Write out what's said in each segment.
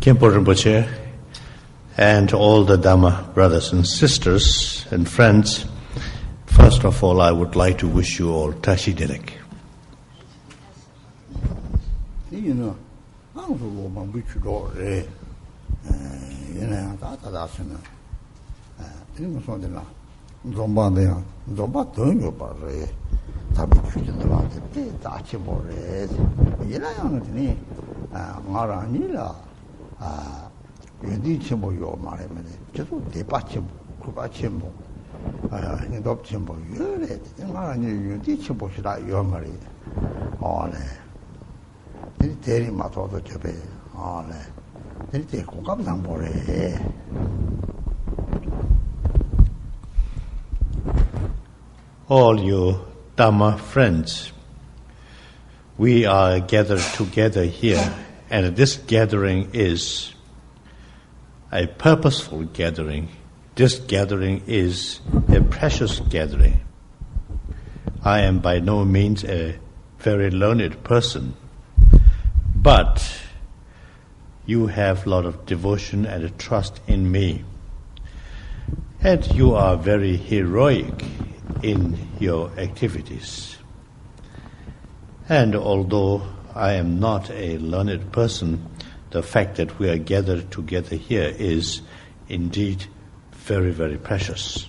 Khenpo Rinpoche and all the Dharma brothers and sisters and friends, first of all, I would like to wish you all Tashi Dilek. All you Dharma friends, we are gathered together here, and this gathering is a purposeful gathering. This gathering is a precious gathering. I am by no means a very learned person, but you have a lot of devotion and trust in me. And you are very heroic in your activities. And although I am not a learned person, the fact that we are gathered together here is indeed very, very precious.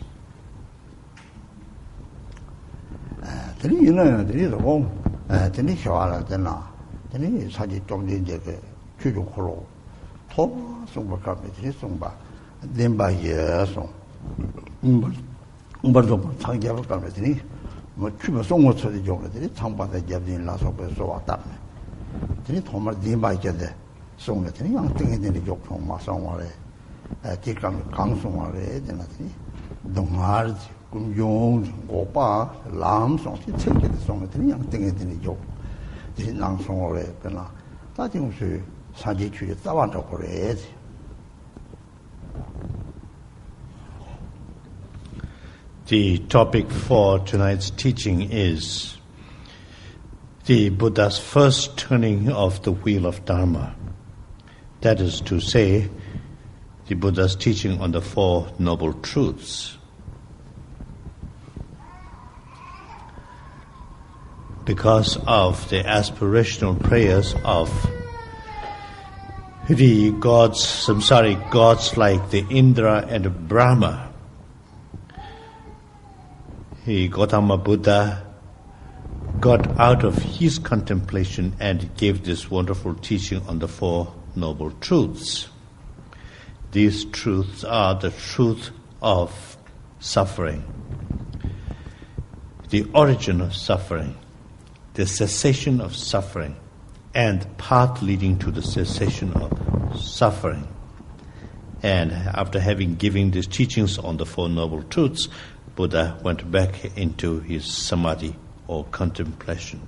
The topic for tonight's teaching is the Buddha's first turning of the wheel of Dharma. That is to say, the Buddha's teaching on the Four Noble Truths. Because of the aspirational prayers of the gods, samsaric gods like the Indra and Brahma, Gautama Buddha got out of his contemplation and gave this wonderful teaching on the Four Noble Truths. These truths are the truth of suffering, the origin of suffering, the cessation of suffering, and path leading to the cessation of suffering. And after having given these teachings on the Four Noble Truths, Buddha went back into his samadhi or contemplation.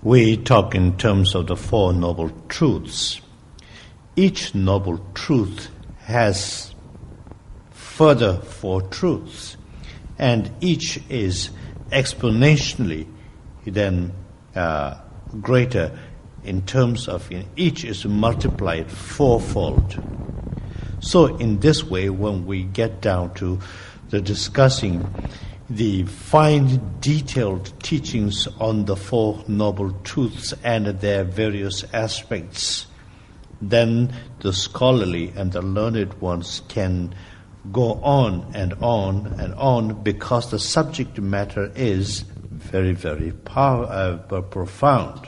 We talk in terms of the Four Noble Truths. Each Noble Truth has further four truths, and each is exponentially then greater in terms of each is multiplied fourfold. So in this way, when we get down to the discussing the fine detailed teachings on the Four Noble Truths and their various aspects, then the scholarly and the learned ones can go on and on and on, because the subject matter is very, very profound.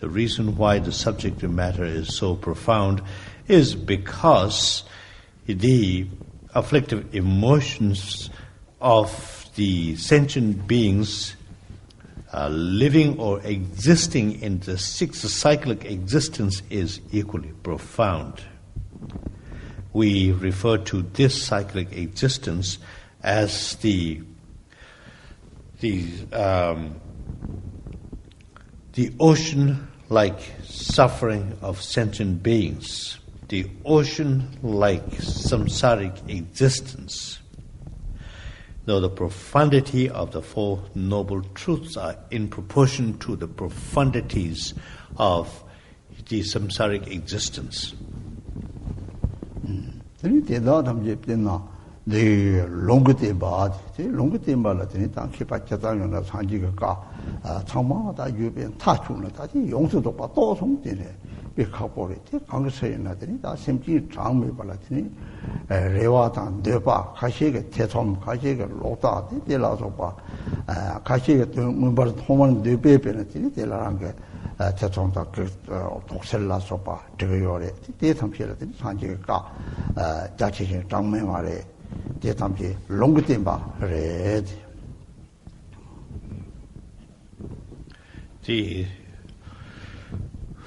The reason why the subject matter is so profound is because the afflictive emotions of the sentient beings living or existing in the sixth cyclic existence is equally profound. We refer to this cyclic existence as the ocean-like suffering of sentient beings, the ocean-like samsaric existence. Though the profundity of the Four Noble Truths are in proportion to the profundities of the samsaric existence.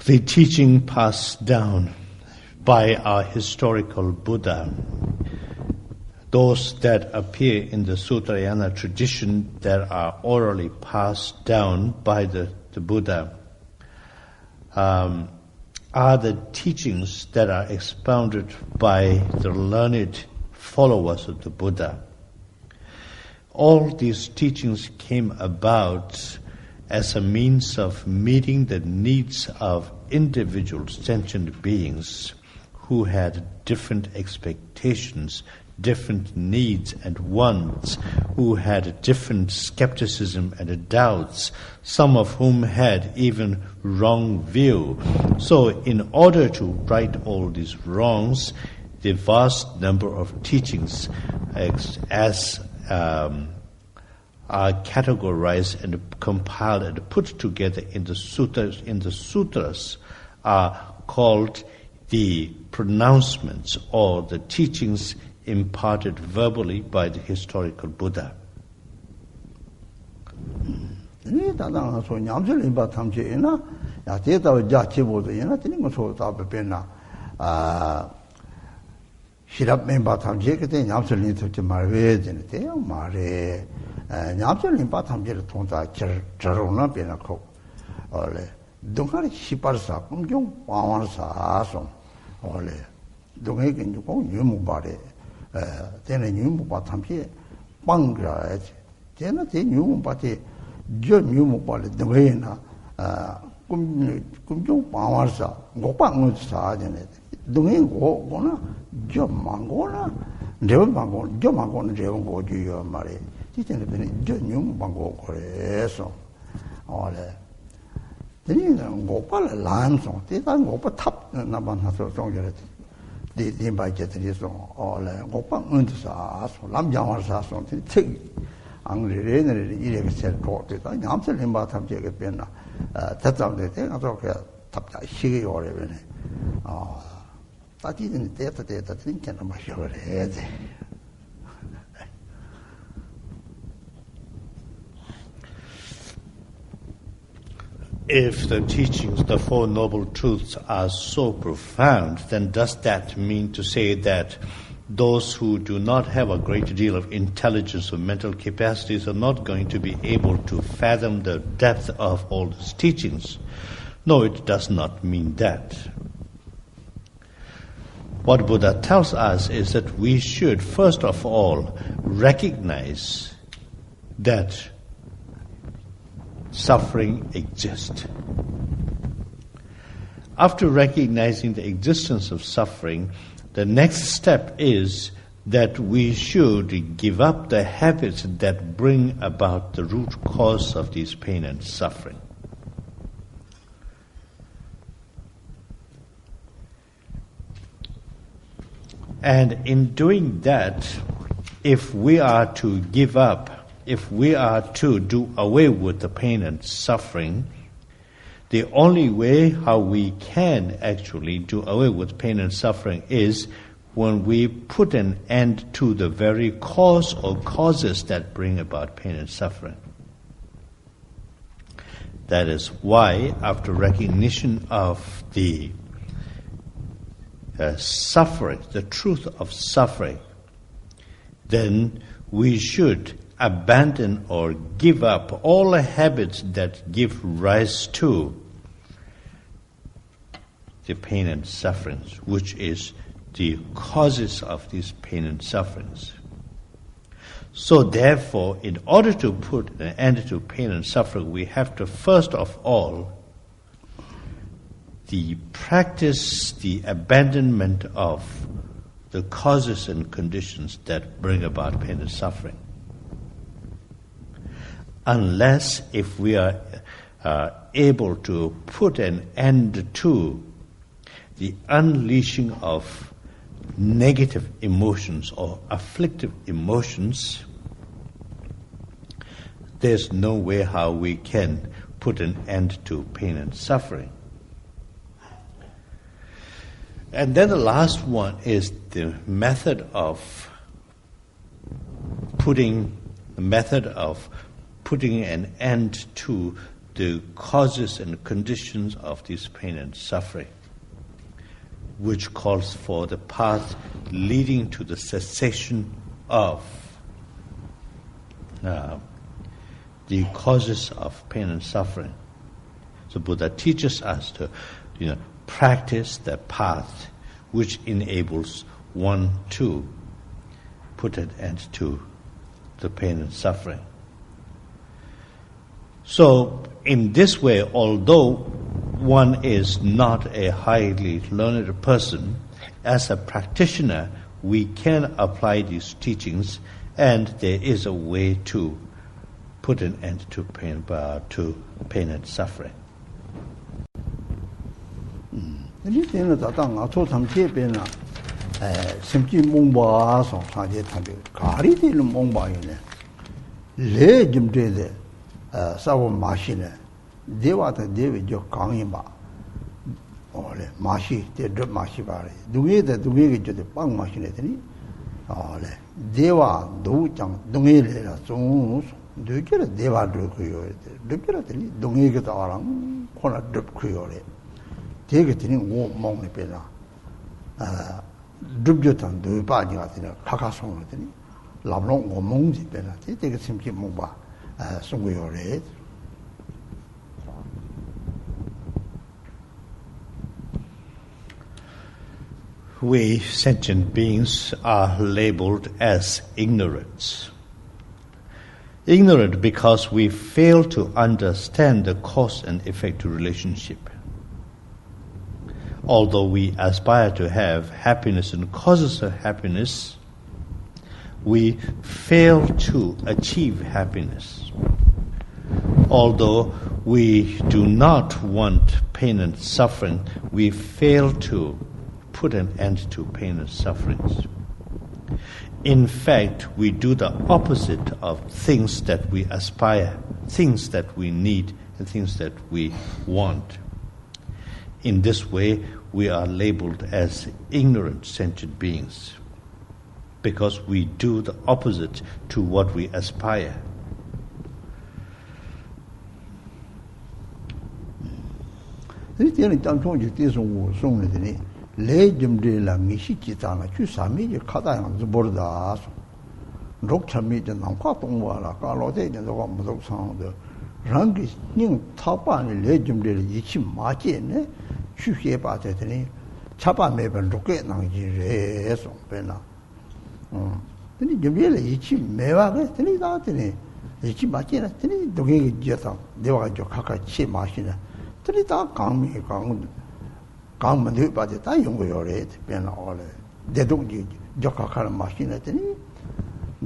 The teaching passed down by our historical Buddha, those that appear in the Sutrayana tradition that are orally passed down by the Buddha, are the teachings that are expounded by the learned followers of the Buddha. All these teachings came about as a means of meeting the needs of individual sentient beings who had different expectations, different needs and wants, who had different skepticism and doubts, some of whom had even wrong view. So in order to right all these wrongs, the vast number of teachings are categorized and compiled and put together in the sutras are called the pronouncements or the teachings imparted verbally by the historical Buddha. Tena te new party, Joe new party, the way na, Kumjo Pawarsa, Gopang Sergeant, doing go, Job Mangona, Joe Mangon, Joe Mangon, Joe go to your Mary. Teaching Joe new Mango Coreso. All that. Then go for a lamb song. They don't go for top number of songs. They invite this song. All go for Untitled Lam Jamar song. Take angry rain and illegal court. I'm telling about some jacket pen. That's all the thing. I talk top that she or even. That isn't there today. That thing can be sure head. If the teachings, the Four Noble Truths, are so profound, then does that mean to say that those who do not have a great deal of intelligence or mental capacities are not going to be able to fathom the depth of all these teachings? No, it does not mean that. What Buddha tells us is that we should, first of all, recognize that suffering exists. After recognizing the existence of suffering, the next step is that we should give up the habits that bring about the root cause of this pain and suffering. And in doing that, if we are to give up, if we are to do away with the pain and suffering, the only way how we can actually do away with pain and suffering is when we put an end to the very cause or causes that bring about pain and suffering. That is why, after recognition of the suffering, the truth of suffering, then we should abandon or give up all the habits that give rise to the pain and sufferings, which is the causes of these pain and sufferings. So therefore, in order to put an end to pain and suffering, we have to first of all practice the abandonment of the causes and conditions that bring about pain and suffering. Unless if we are able to put an end to the unleashing of negative emotions or afflictive emotions, there's no way how we can put an end to pain and suffering. And then the last one is the method of putting an end to the causes and conditions of this pain and suffering, which calls for the path leading to the cessation of the causes of pain and suffering. So Buddha teaches us to, practice the path which enables one to put an end to the pain and suffering. So, in this way, although one is not a highly learned person, as a practitioner, we can apply these teachings, and there is a way to put an end to pain and suffering. Sawa machine, Dewa the David Jo Kangima, or Mashi, the drop Mashibari. Do we the Dugi to the Pang machine? Or Dewa, Dungila, so do you get a Deva Drukuyo? Do you get a Dungi Aram, Kona Drup Kuyore? Take it in Wom Monipena. Drubjutan, do Banya, Kakason, Lablon or Monzi Pena, take it simply Muba. We sentient beings are labeled as ignorance. Ignorant because we fail to understand the cause and effect relationship. Although we aspire to have happiness and causes of happiness, we fail to achieve happiness. Although we do not want pain and suffering, we fail to put an end to pain and sufferings. In fact, we do the opposite of things that we aspire, things that we need, and things that we want. In this way, we are labeled as ignorant sentient beings, because we do the opposite to what we aspire. Le jimde la mishi chitana chu sami je khada yang zborda so rok chami je nam kha tongwa la ka lo de je zo ma zo sang de rang gi ning ta pa ni le jimde le yi chi ma je ne chu xie ba de ni cha pa me ban rok ke nang ji re so pe na ni jimde le yi chi me wa ge ni da ni yi chi ma je na ni do ge je ta de wa jo kha chi ma shi na ni da kang mi kang काम में देख पाते ता यूं हो रहे थे pen और दे दो जी जो का कर मशीन है नहीं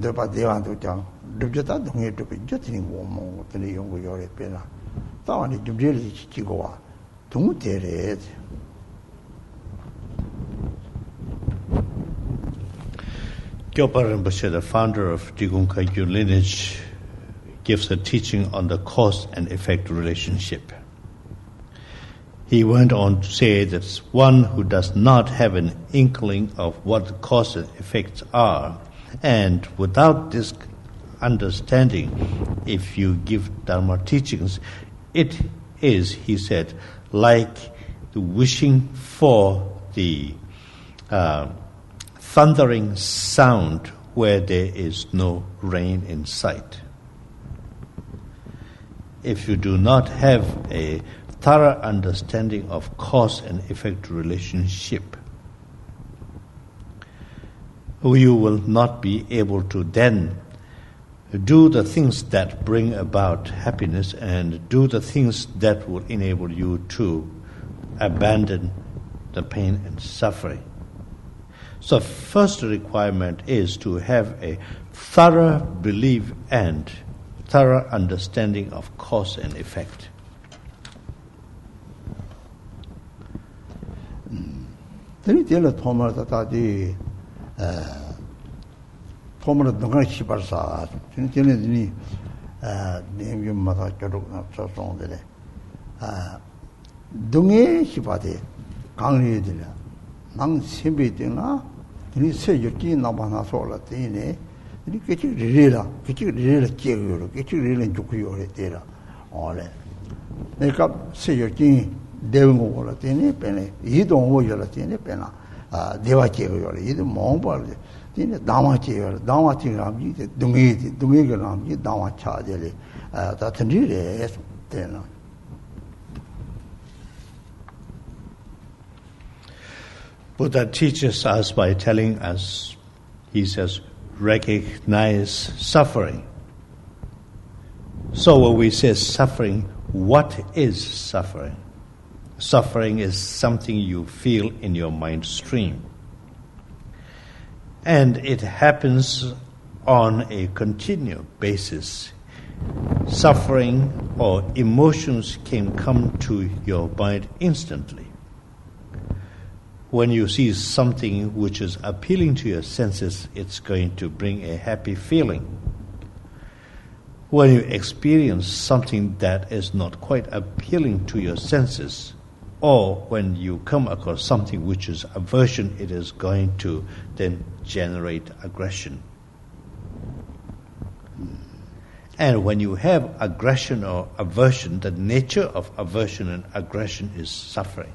दे पा देवां तो जा डुब जाता दोंगे तो पे जो नहीं वो मो तो नहीं यूं हो रहे पेन ता वाली डुब जेली ची को वा तुम तेरे Gyalpa Rinpoche, the founder of Drikung lineage, gives a teaching on the cause and effect relationship. He went on to say that one who does not have an inkling of what the cause and effects are, and without this understanding, if you give Dharma teachings, it is, he said, like the wishing for the thundering sound where there is no rain in sight. If you do not have a thorough understanding of cause and effect relationship, you will not be able to then do the things that bring about happiness and do the things that will enable you to abandon the pain and suffering. So first requirement is to have a thorough belief and thorough understanding of cause and effect. Teni tela thomar tata di thomar dunga shibar sa teni dini nimyum mata chaduk na sasong dele dunga shibade kangri dile nang simbi dina teni se yoki nabana sola teni kechik ririla chegyo kechik ririla jukyo re tela ole nekap se yoki devingo wala tene pene yidong wo yola tene pena deva chego yola yidong mongpa tene dhamma chego yola dhamma chego ramji dungi ke ramji dhamma cha jele ta tandi re tena. Buddha teaches us by telling us, he says, recognize suffering. So when we say suffering, what is suffering? Suffering is something you feel in your mind stream. And it happens on a continual basis. Suffering or emotions can come to your mind instantly. When you see something which is appealing to your senses, it's going to bring a happy feeling. When you experience something that is not quite appealing to your senses, or when you come across something which is aversion, it is going to then generate aggression. And when you have aggression or aversion, the nature of aversion and aggression is suffering.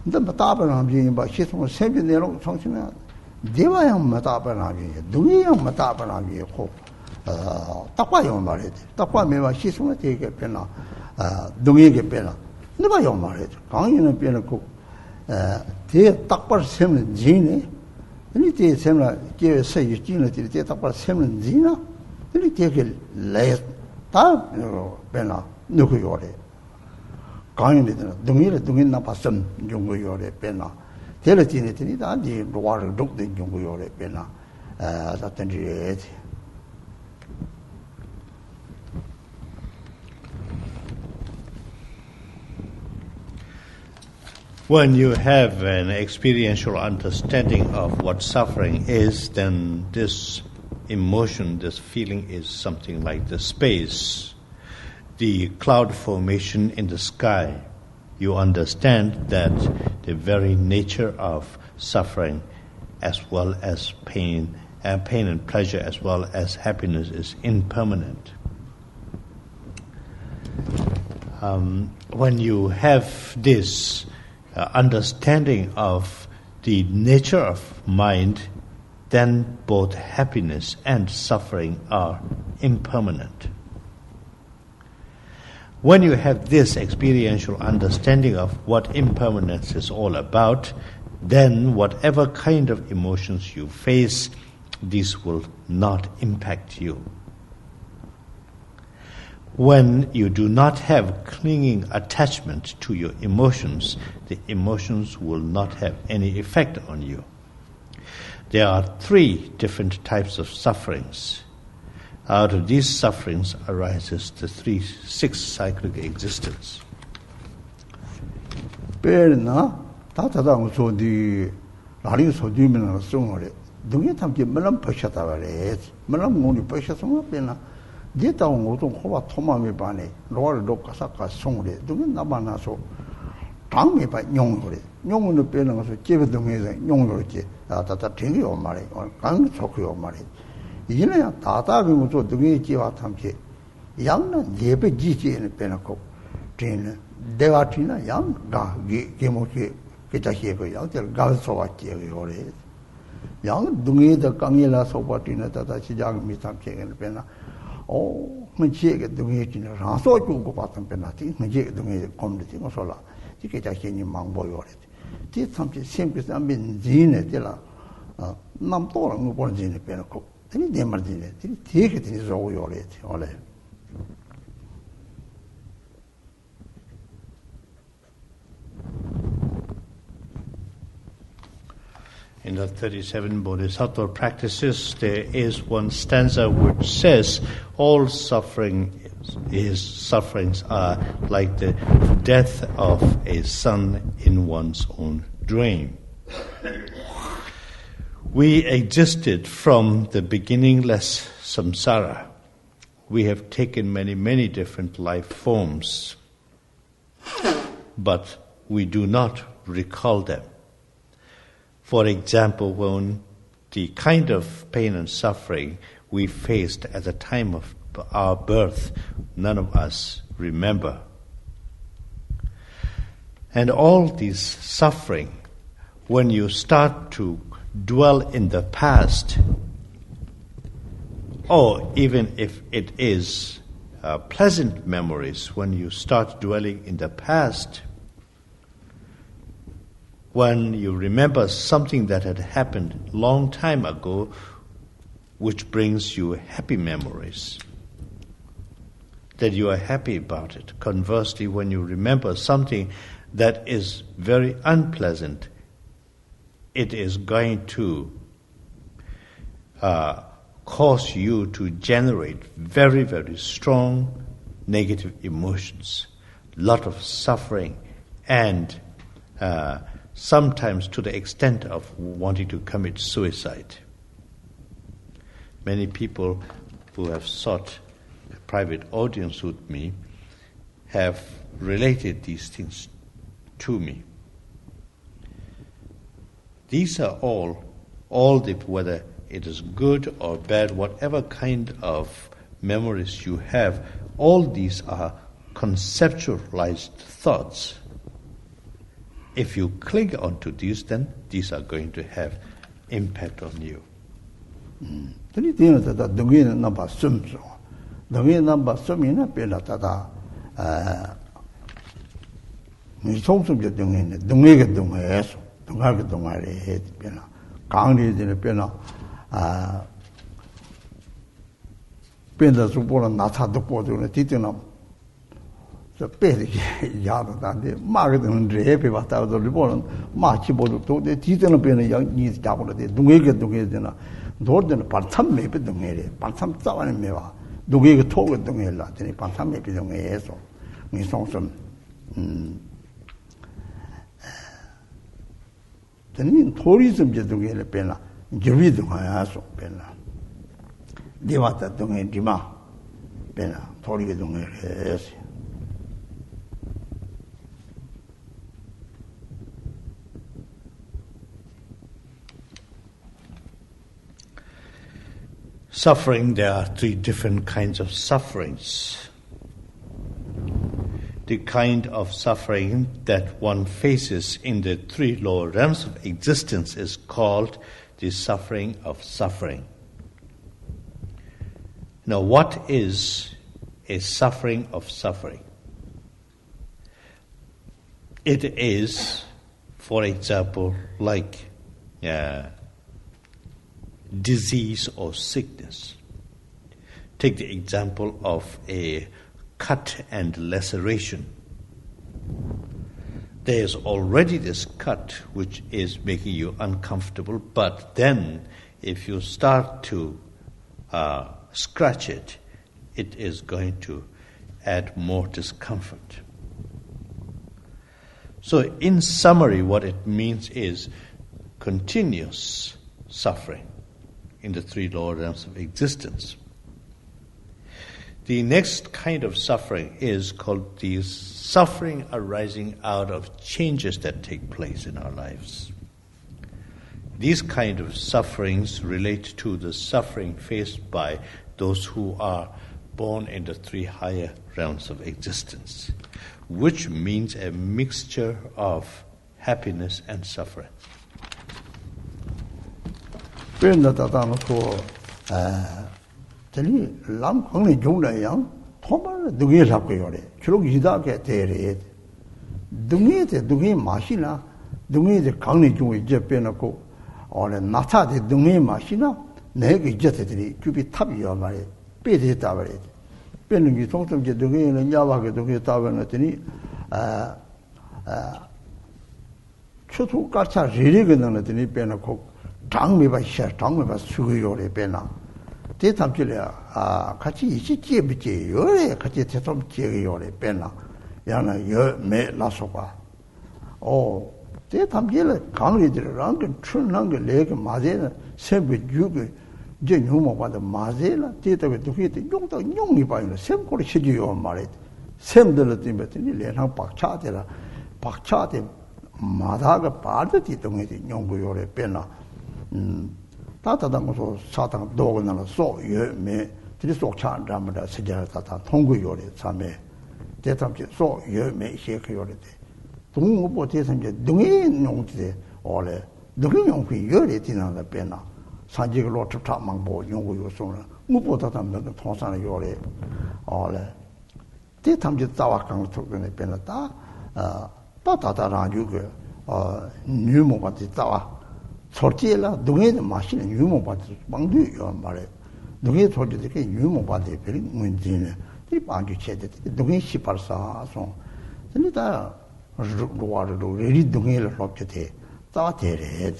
The Matabanam by Shitton Sabi Nero function. Devayam Matabanam, Duyam Matabanam, hope. takwa yo mare takwa me ba shi suma te ke pena dungi ke pena ne ba yo mare gang yin pena ko te takwa sem jine ni te sem la ke se yi jine te takwa sem jina ni te ke le ta pena no ko yo re gang yin dungi na pa sem jung ko yo re pena te le jine te ni da di lo dok de jung ko yo re pena da ten ji. When you have an experiential understanding of what suffering is, then this emotion, this feeling is something like the space, the cloud formation in the sky. You understand that the very nature of suffering, as well as pain and pleasure, as well as happiness, is impermanent. When you have this understanding of the nature of mind, then both happiness and suffering are impermanent. When you have this experiential understanding of what impermanence is all about, then whatever kind of emotions you face, these will not impact you. When you do not have clinging attachment to your emotions, the emotions will not have any effect on you. There are 3 different types of sufferings. Out of these sufferings arises the 6 cyclic existence. Perna tatadang so di lari so di mena songore dungi tamki melam pashata vare melam ngoni pashasoma pena Dita ngotong kowa thoma me bane roar do kasaka songre dungi nabana so tang me ba nyongore nyongno pena so jebe dungi nyongore je tata tingi o mare gang chokyo o mare yine ya tata bi mo so dungi jiwa tamke yang na jebe ji je ne pena ko tin dewa tina yang ga ge mo ke ta he ko yang tel ga so wa je yo re yang dungi da kangila so ba tina tata si jang mi tamke ne pena mình chia cái đồng nghiệp chính là ráng số chung của bạn bên nào thì mình chia cái đồng nghiệp công ty nó số là thì cái giá tiền mang bao nhiêu đấy thì thậm chí xem cái sản phẩm gì này thì là năm đô là người bán gì này bên nào thì đi mà gì này thì cái thì rồi rồi đấy thì ở đây. In the 37 Bodhisattva practices, there is one stanza which says, all sufferings are like the death of a sun in one's own dream. We existed from the beginningless samsara. We have taken many, many different life forms, but we do not recall them. For example, when the kind of pain and suffering we faced at the time of our birth, none of us remember. And all this suffering, when you start to dwell in the past, or even if it is pleasant memories, when you start dwelling in the past, when you remember something that had happened long time ago, which brings you happy memories, that you are happy about it. Conversely, when you remember something that is very unpleasant, it is going to cause you to generate very, very strong negative emotions, lot of suffering, and sometimes to the extent of wanting to commit suicide. Many people who have sought a private audience with me have related these things to me. These are all whether it is good or bad, whatever kind of memories you have, all these are conceptualized thoughts. If you cling on to these, then these are going to have impact on you. Tani dina tata dungi namba sum so. Dungi namba sumi na pena tata ni song sum je dungi ke dungi eso. Dunga ke dunga re he pena. Kaangri dina pena pena supola nata dupo duna titina 저 배들이 야도 단데 마거든 레베 왔다도 리보는 마치보도 도데 뒤드는 배는 양이 잡고데 동에게 동에잖아 노르든 반참 메베 동에래 반참 싸와는 메와 동에게 토고 동에라 되니 반참 메베 동에에서 미송좀 되니 토리즘 제 동에래 배나 저리 동아야서 배나 디와다 동에 디마 배나 토리게 동에래 Suffering, there are three different kinds of sufferings. The kind of suffering that one faces in the three lower realms of existence is called the suffering of suffering. Now, what is a suffering of suffering? It is, for example, like disease or sickness. Take the example of a cut and laceration. There is already this cut which is making you uncomfortable, but then if you start to scratch it, it is going to add more discomfort. So in summary, what it means is continuous suffering in the three lower realms of existence. The next kind of suffering is called the suffering arising out of changes that take place in our lives. These kind of sufferings relate to the suffering faced by those who are born in the three higher realms of existence, which means a mixture of happiness and suffering. pēnda tātā nō tō tēnī lām kāngi jōngdā yāng tōma dungī lāp kē yōre chūrōk yidā kē tē rē dungī tē dungī māshī na dungī tē kāngi jōngi jē pēnda kō nātā tē dungī māshī na nē kē jē tē tēnī kūpī tāp yō mā rē pē tē tā bā rē pēnda kī tōngsam jē dungī nā nyāwā kē dungī tā bā nā tēnī chūtū kārchā rē rē kē nā tēnī pēnda kō 장미바 시야 장미바 수고요래 배나 대탐질에 같이 이치 제비제 요래 같이 대탐 제요래 배나 야나 여매 라소가 대탐질에 강리들랑 그 춘랑 그 레게 마제는 세부 주게 이제 뇨모 받아 마제라 대답에 두게도 용도 용이 봐요 샘고리 시지요 말에 샘들을 때문에 레랑 박차되라 박차되 마다가 빠르디 동에도 용고요래 배나 따다당고서 사당 도고나라 소여메 드리속차 담다 세자다다 통구요래 참에 대탐지 소여메 시에요래 동우보 대선제 동의 용지에 올해 동의 용기 열에 지나가 빼나 산지가 로트타 망보 용구요소는 무보다 담는 통산의 요래 올해 대탐지 자와강 속에 빼나 따다다라 유게 뉴모바지 자와 솔직히라 동해의 마시는 유모바지 망두요 말에 동해 솔직히 유모바지 별이 문제네 이 반주 체대 동해 시발사서 근데다 로와로 레리 동해를 롭게 따대래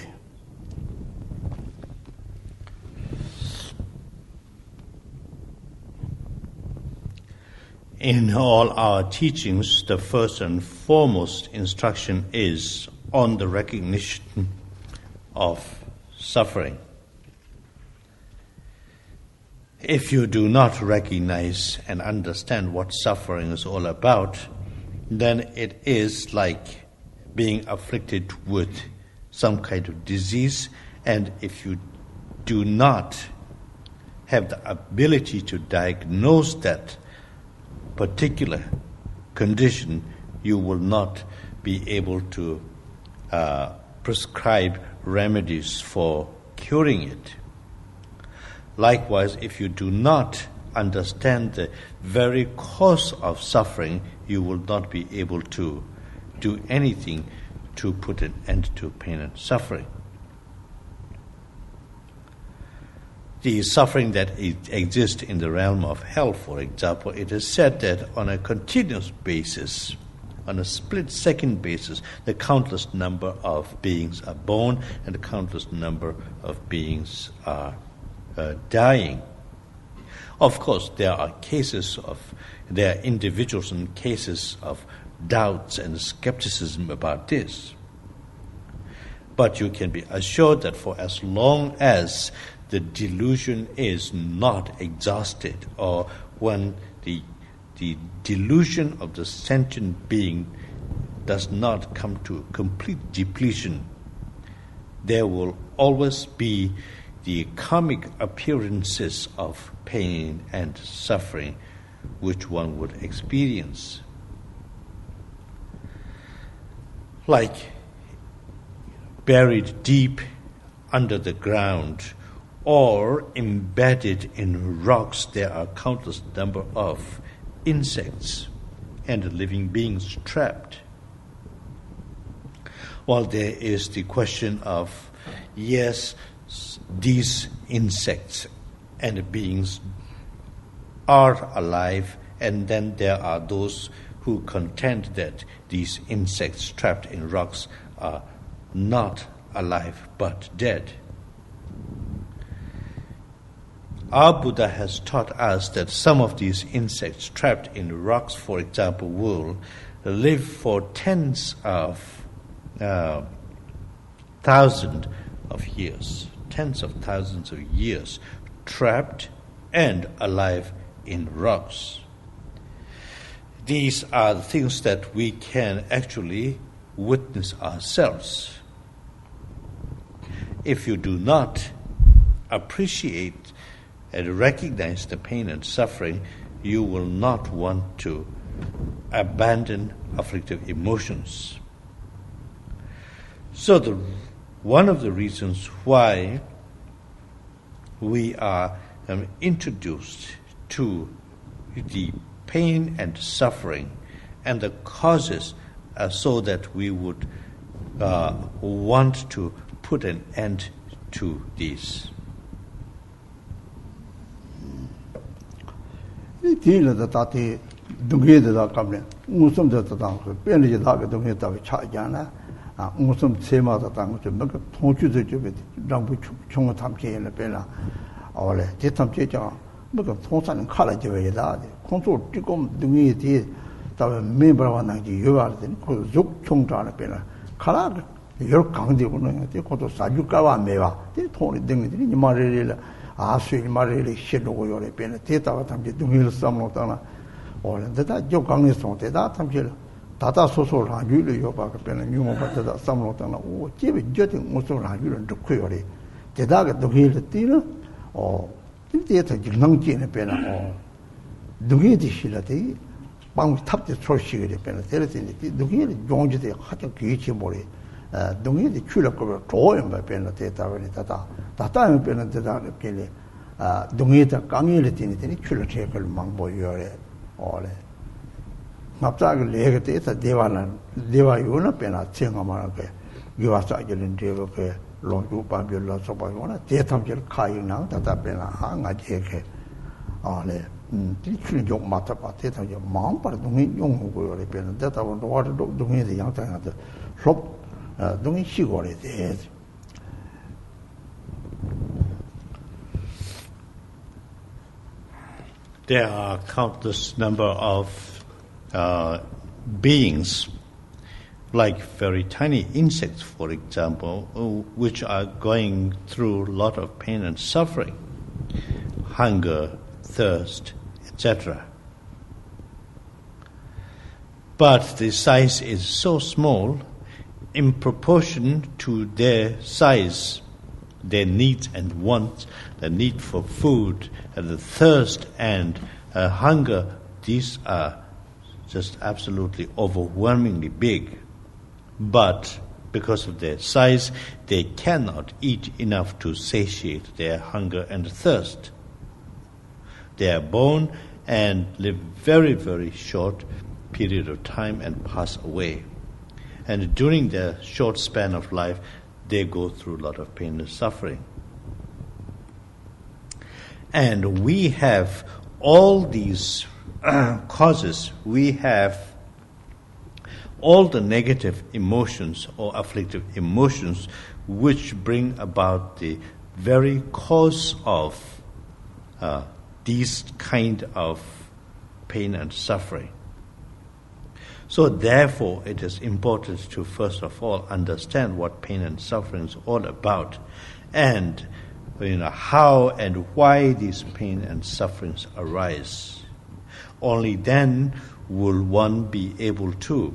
In all our teachings, the first and foremost instruction is on the recognition of suffering. If you do not recognize and understand what suffering is all about, then it is like being afflicted with some kind of disease, and if you do not have the ability to diagnose that particular condition, you will not be able to prescribe remedies for curing it. Likewise, if you do not understand the very cause of suffering, you will not be able to do anything to put an end to pain and suffering. The suffering that exists in the realm of hell, for example, it is said that on a continuous basis, on a split-second basis, the countless number of beings are born and the countless number of beings are dying. Of course, there are individuals and cases of doubts and skepticism about this. But you can be assured that for as long as the delusion is not exhausted, or when the delusion of the sentient being does not come to complete depletion, there will always be the karmic appearances of pain and suffering which one would experience. Like buried deep under the ground or embedded in rocks, there are countless number of insects and living beings trapped. While there is the question of, yes, these insects and beings are alive, and then there are those who contend that these insects trapped in rocks are not alive but dead. Our Buddha has taught us that some of these insects trapped in rocks, for example, will live for tens of thousands of years, trapped and alive in rocks. These are the things that we can actually witness ourselves. If you do not appreciate and recognize the pain and suffering, you will not want to abandon afflictive emotions. So one of the reasons why we are introduced to the pain and suffering and the causes so that we would want to put an end to these. Tila da tati dungi da kamne ngusum da tang peni da ga dungi da cha jana ngusum sema da tang che mek thongchu de che rangbu chung tham che le pela awle te tham che cha mek thongsan khala je we da khonso tikom dungi ti da me bra wa nang ji yo ba de ko zuk chung ta le pela khala yor kang de ko ne te ko to sa ju ka wa me ba te thong de ngi ni ma re le 아수이 말을 시도고 요래 변에 대다가 담지 동일 삼로다나 올는데다 조강에서 대다 담지 다다 소소를 하기를 요바가 변에 뉴모 받다 삼로다나 오 집에 저기 무슨 하기를 듣고 요래 대다가 동일 뛰는 인데서 능지네 변에 동일이 실라데 방 탑대 소식이 변에 데르더니 동일 종지대 하죠 기치 모래 동일이 출력을 조연 변에 대다버리 다다는 변에 대다를 길에 동일다 강의를 되니 출력 체크를 망보여래 올래 납작을 내게 돼서 대화요나 변에 생각하게 유아사기는 되게 롱주 바빌라 소바요나 대탐질 카이나 다다 변에 항아지게 올래 뒤출이 좀 맞다 대탐질 마음바로 동의 용고요래 변에 대다본 도와도 동의의 양상한테 롭 동의 시골에 대해서 there are countless number of beings, like very tiny insects, for example, which are going through a lot of pain and suffering, hunger, thirst, etc. But the size is so small in proportion to their size, their needs and wants, the need for food, and the thirst and hunger, these are just absolutely overwhelmingly big. But because of their size, they cannot eat enough to satiate their hunger and thirst. They are born and live very, very short period of time and pass away. And during their short span of life, they go through a lot of pain and suffering. And we have all these causes. We have all the negative emotions or afflictive emotions which bring about the very cause of these kind of pain and suffering. So therefore, it is important to first of all understand what pain and suffering is all about, and how and why these pain and sufferings arise. Only then will one be able to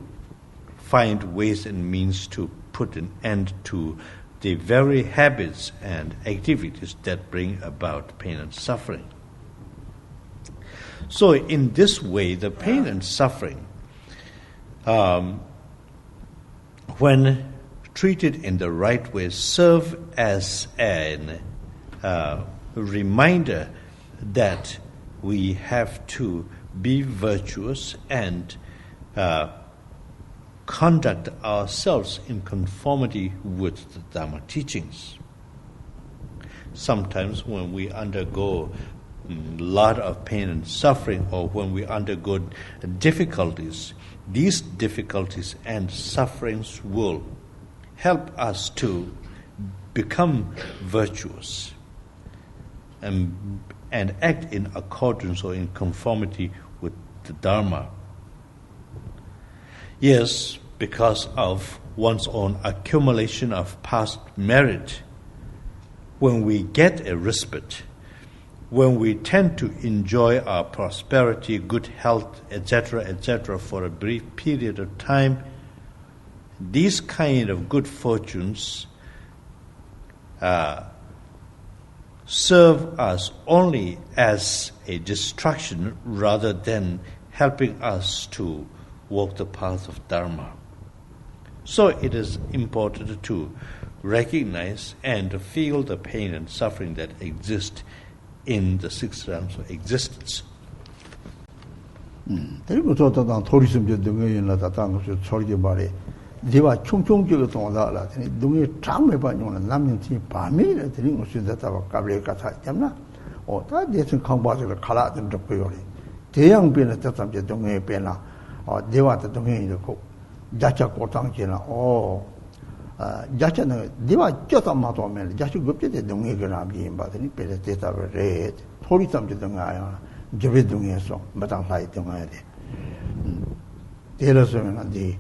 find ways and means to put an end to the very habits and activities that bring about pain and suffering. So in this way, the pain and suffering, when treated in the right way, serve as an reminder that we have to be virtuous and conduct ourselves in conformity with the Dharma teachings. Sometimes when we undergo a lot of pain and suffering, or when we undergo difficulties, these difficulties and sufferings will help us to become virtuous and act in accordance or in conformity with the Dharma. Yes, because of one's own accumulation of past merit, when we get a respite, when we tend to enjoy our prosperity, good health, etc., for a brief period of time, these kind of good fortunes serve us only as a distraction rather than helping us to walk the path of Dharma. So it is important to recognize and to feel the pain and suffering that exist in the six realms of existence. 그리고 저도 토리즘 등에나 다당 그 처리게 말에 네가 총총적으로 동하다라 등에 장매 반용은 남년티 밤에 드린 것이 됐다고 까불에 가서 했잖아. 다 대신 강바지를 갈아 좀 잡고요. 대양변에 됐다면 동에 변나 네와도 동에 있고 자차 고장지나 자차는 네와 쩌다마도 하면 자치 급제대 동에 그나비 받으니 베레테다를 래 토리점지 등아야 저배 동에서 마당 사이 등아야 돼. 데려서면 네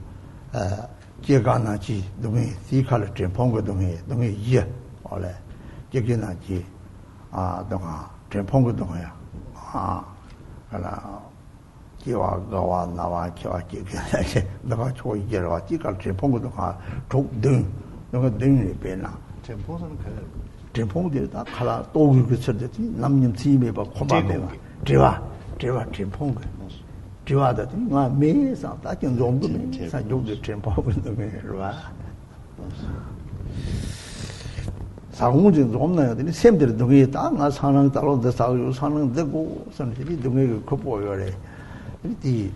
제가나지 동에 시칼을 좀 본거 동에 예 원래 제게나지 동아 좀 본거 동에야 하나 기와 가와 나와 기와 기게 내가 조이게로 지갈 좀 본거 동아 족등 너가 등이 빼나 tempo는 그 tempo들 다 칼라 또 그쳤듯이 남님 팀에 봐 고마워 제와 tempo 제와다 나 매사 다 정도면 사용도 tempo는 그래라 사공진 좀 나야 되니 샘들 동에 땅아 사는 따로 사고 사는 되고 선들이 동에 그 보여래 이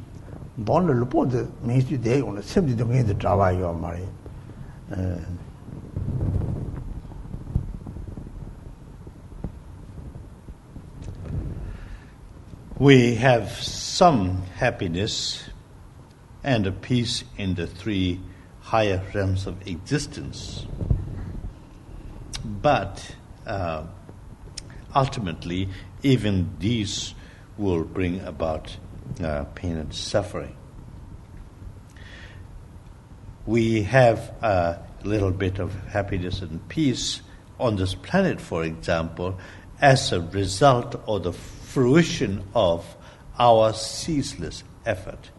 돈을 보드 메시 대 오늘 샘들 동에 들어와요 말이 We have some happiness and a peace in the three higher realms of existence. But ultimately, even these will bring about pain and suffering. We have a little bit of happiness and peace on this planet, for example, as a result of the fruition of our ceaseless effort.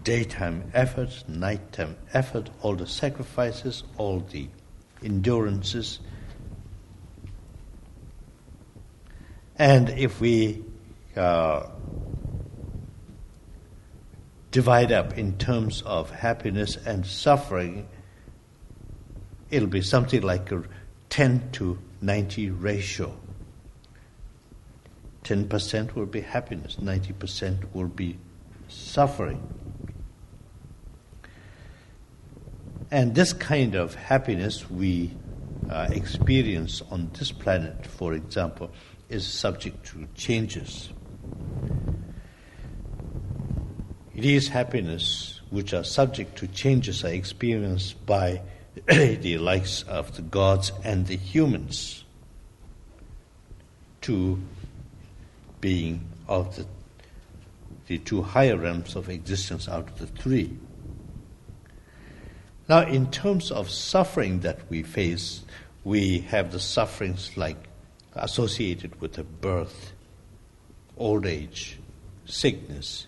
Daytime effort, nighttime effort, all the sacrifices, all the endurances. And if we divide up in terms of happiness and suffering, it'll be something like a 10 to 90 ratio. 10% will be happiness, 90% will be suffering. And this kind of happiness we experience on this planet, for example, is subject to changes. These happiness which are subject to changes are experienced by the likes of the gods and the humans, two being of the two higher realms of existence out of the three. Now, in terms of suffering that we face, we have the sufferings like associated with the birth, old age, sickness,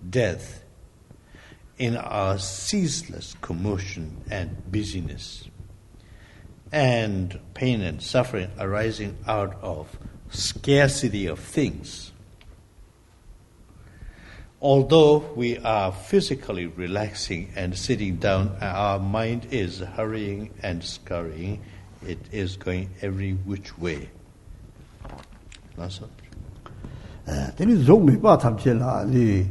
death, in our ceaseless commotion and busyness, and pain and suffering arising out of scarcity of things. Although we are physically relaxing and sitting down, our mind is hurrying and scurrying. It is going every which way. That's it. Then zoom ba tamchela li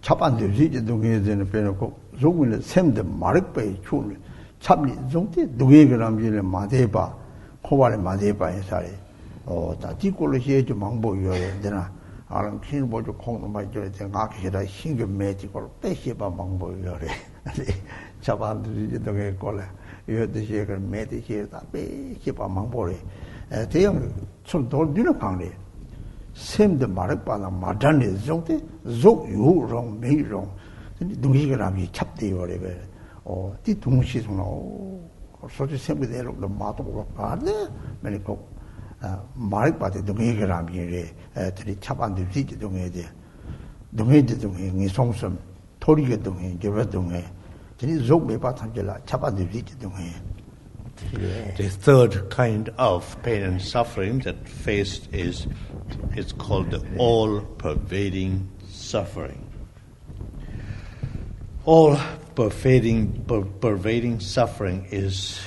chapan de ji dungye den peनको zoom le sem de marik pe chu chapli zongte dungye gram ji le made ba khowale made ba sare da ti ko le je ju mangbo yo dena 아랑 kin 보조 콩도 맞죠. 제가 아기라 신경 매지고 빼시바 방법이래. 자반들이 저게 걸래. 이것도 그 매디시다 빼시바 방법이. 대형 좀 돌리는 방리. 샘도 말을 받아 마단이 정도 조유롱 메이롱. 동시가람이 찹대요래. 이 동시송로 소지 샘대로 마도 가네. 매니고 말을 받아 동시가람이 들이 차반들 지지 동해지 동해지 동해 송섬 토리게 동해 개버 동해 들이 족매 바탕절라 차반들 지지 동해. The third kind of pain and suffering that faced is called the all-pervading suffering. All-pervading suffering is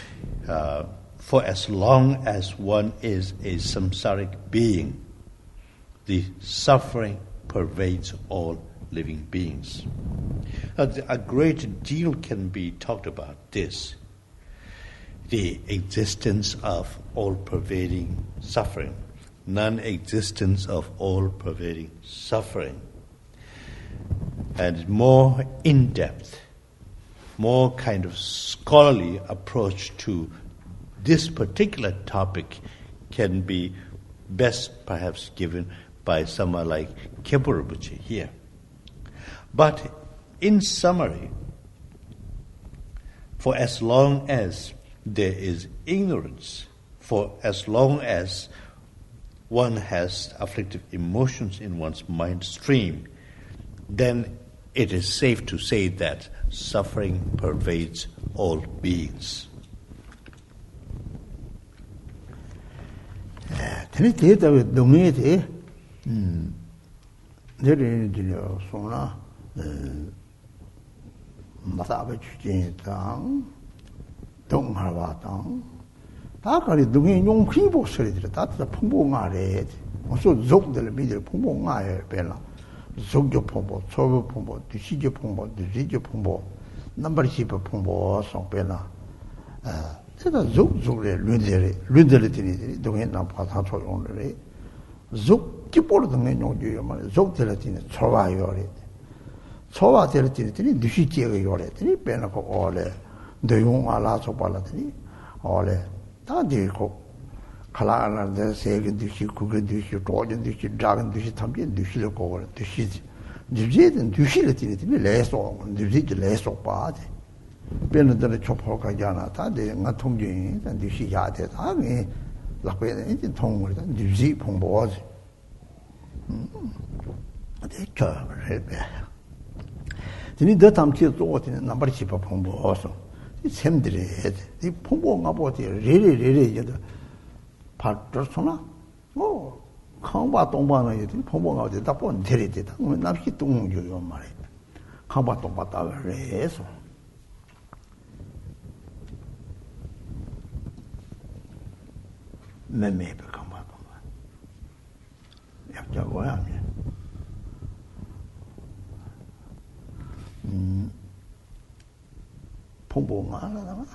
for as long as one is a samsaric being, the suffering pervades all living beings. A great deal can be talked about this, the existence of all-pervading suffering, non-existence of all-pervading suffering, and more in-depth, more kind of scholarly approach to this particular topic can be best perhaps given by someone like Khenpo Rinpoche here. But in summary, for as long as there is ignorance, for as long as one has afflictive emotions in one's mind stream, then it is safe to say that suffering pervades all beings. Teni te ta dongye te nere ni sona masa ba chujin tang dong ha ba tang ta ka ri dongye nyong khi bo sri de ta ta phung bo nga re so zok de mi de phung bo nga ye pe la zok jo phung bo so bo phung bo du shi jo phung bo du ri jo phung bo number shi bo phung bo so pe la 제가 죽죽에 륜들이 되니 동에 나파 다 초용을 죽 기포로 동에 용주요 말 죽들이 초와요래 초와들이 되니 두시지가 요래더니 빼놓고 올래 내용 알아서 발라더니 올래 다 되고 칼라라데 세게 두시 그게 두시 도전 두시 작은 두시 탐비 두시를 거고 두시 두시든 두시를 되니 레소 두시 레소 봐지 변들의 초포가잖아. 다들 나 통진이 단지 야대 다음에 라베는 이제 통을 뉴지 봉보지. 대처 그래. 근데 더 담치 또 어디는 넘버 10 봉보서. 이 샘들이 이 봉보가 뭐지? 레레레레 이제 파트서나 뭐 강바 동바는 이제 봉보가 어디 다 본 데리다. 남기 동요요 말이야. 강바 동바다 그래서 maybe come back. Pumbunga.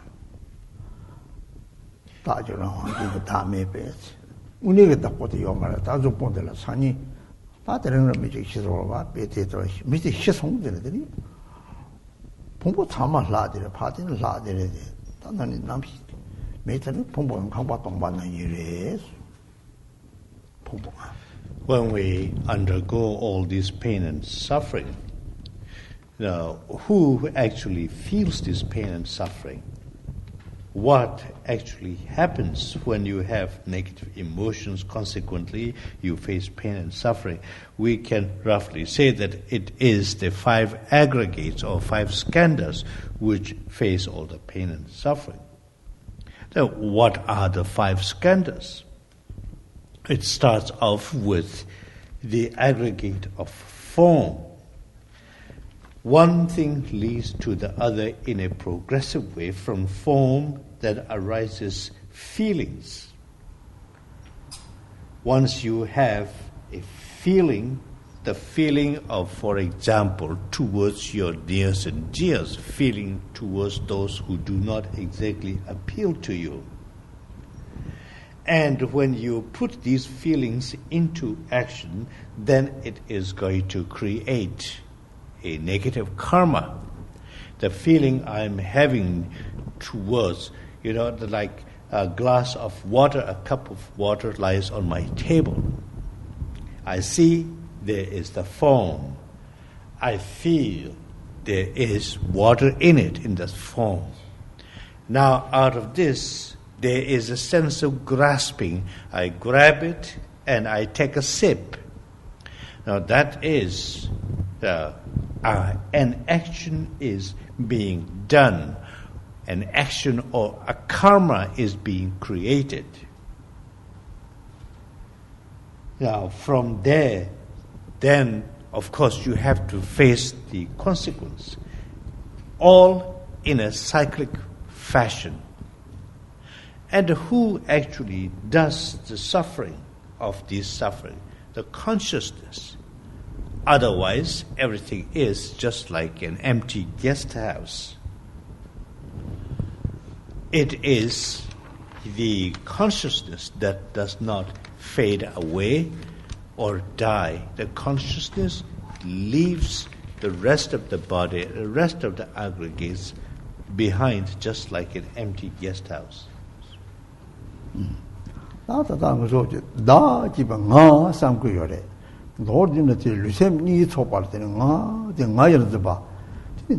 Tajurang, Dame beds. Unique the body of Maratazo Pondela Sani. Pattern of magic Shirova, Bethesda, Mr. Shishong, the Pumbo Tama Ladi, the party Ladi, Tanani Nampi, Matan, Pumbo and Kampaton Bana. When we undergo all this pain and suffering, now, who actually feels this pain and suffering? What actually happens when you have negative emotions? Consequently, you face pain and suffering. We can roughly say that it is the 5 aggregates or 5 skandhas which face all the pain and suffering. Now, what are the 5 skandhas? It starts off with the aggregate of form. One thing leads to the other in a progressive way. From form that arises feelings. Once you have a feeling, the feeling of, for example, towards your nears and dears, feeling towards those who do not exactly appeal to you. And when you put these feelings into action, then it is going to create a negative karma. The feeling I'm having towards, like a glass of water, a cup of water lies on my table. I see there is the foam. I feel there is water in it, in this foam. Now, out of this, there is a sense of grasping. I grab it and I take a sip. Now, that is an action is being done. An action or a karma is being created. Now, from there, then, of course, you have to face the consequence. All in a cyclic fashion. And who actually does the suffering of this suffering? The consciousness. Otherwise, everything is just like an empty guest house. It is the consciousness that does not fade away or die. The consciousness leaves the rest of the body, the rest of the aggregates behind, just like an empty guest house. Lord in the Lucem needs for part in the Mayazaba.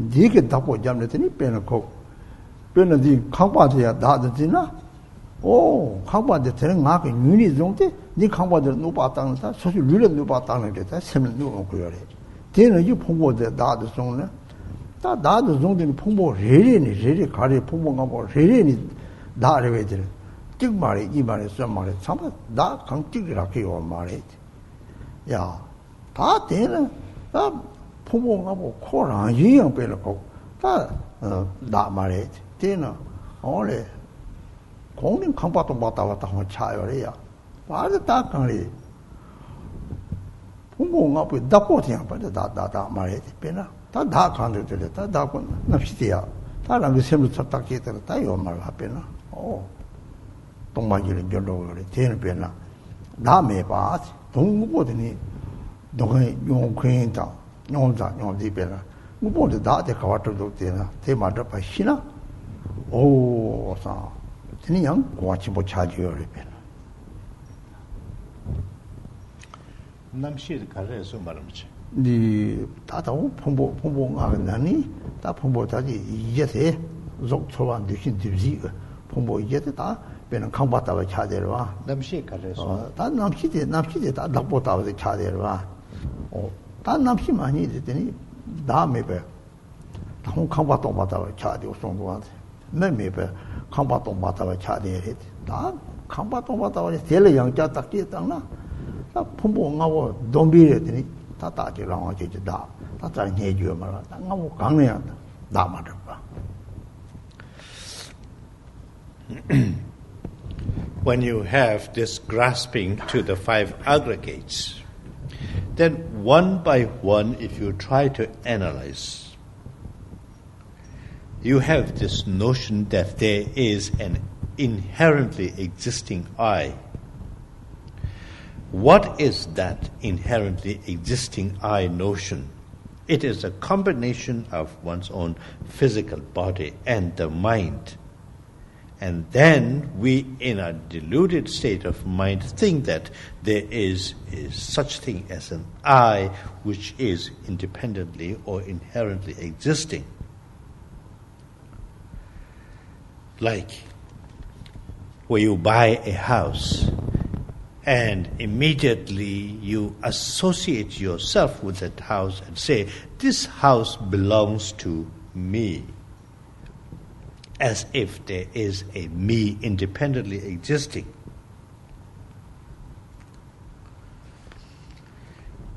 Dig it up with Jamlet Penaco. Penadi, Kampatia, Dadina. Oh, how about the telling mark in Uni Zonte? The Kampa no patana, so you really no patana, that's 7 new query. Then you pumbo the Dad zone. That Dad zone in Pumbo, really carry Pumbo about really Dad. Tigmari, Imari, somebody, some that can't Tigraki or married. Yeah, that then, that Pumbo Koran, young Pelaco, that married, dinner, only Kong Kampato Bata child. Why the dark only Pumbo up with Dapotian, but that married, Pena, that dark country to that dark one, Napstia, that I'm the same to Tataki to the Tayo Marapena. Oh, don't mind you in your 10 Pena. That may pass. Don't go to me. Don't you queen down. No, that no deeper. You want to die the quarter of dinner. Take my drop by Shina. Oh, so. Any young watchable charge your repair. Namshi Kare so much. The Tato Pombo Agnani, that Pombo Tadi, yet a Zocto and the Hindu Pombo yet a been a combat of a Chadera. Namshi Kare so. That Namshi, that Dabota of the Chadera. Oh, that Namshi money did any Dame. The whole combat of Mata Chadi or some ones. Maybe combat of Mata Chadi. That combat of Mata is still a young Jataki Tana. That Pumbo now don't be it. Tataki long da. That's I need you, Mara. No Gangian Dharma. when you have this grasping to the 5 aggregates, then one by one, if you try to analyze, you have this notion that there is an inherently existing I. What is that inherently existing I notion? It is a combination of one's own physical body and the mind. And then we, in a deluded state of mind, think that there is such thing as an I which is independently or inherently existing. Like when you buy a house and immediately you associate yourself with that house and say, this house belongs to me. As if there is a me independently existing.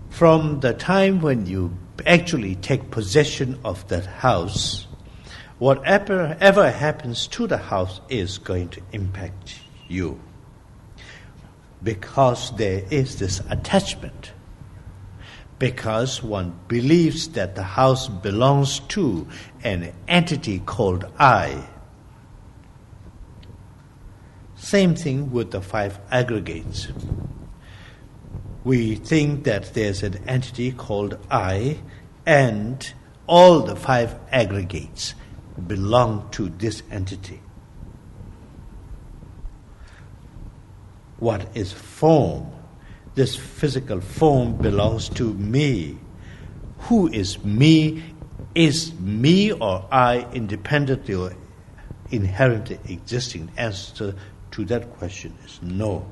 From the time when you actually take possession of that house, whatever ever happens to the house is going to impact you. Because there is this attachment. Because one believes that the house belongs to an entity called I. Same thing with the 5 aggregates. We think that there's an entity called I, and all the 5 aggregates belong to this entity. What is form? This physical form belongs to me. Who is me? Is me or I independently or inherently existing? The answer to that question is no.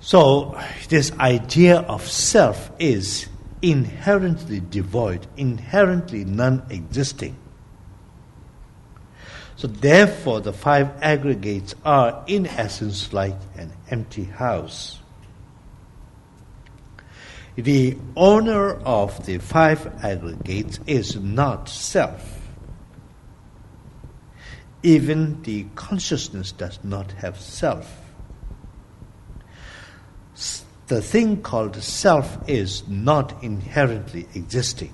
So this idea of self is inherently devoid, inherently non-existing. So therefore the 5 aggregates are in essence like an empty house. The owner of the 5 aggregates is not self. Even the consciousness does not have self. The thing called self is not inherently existing.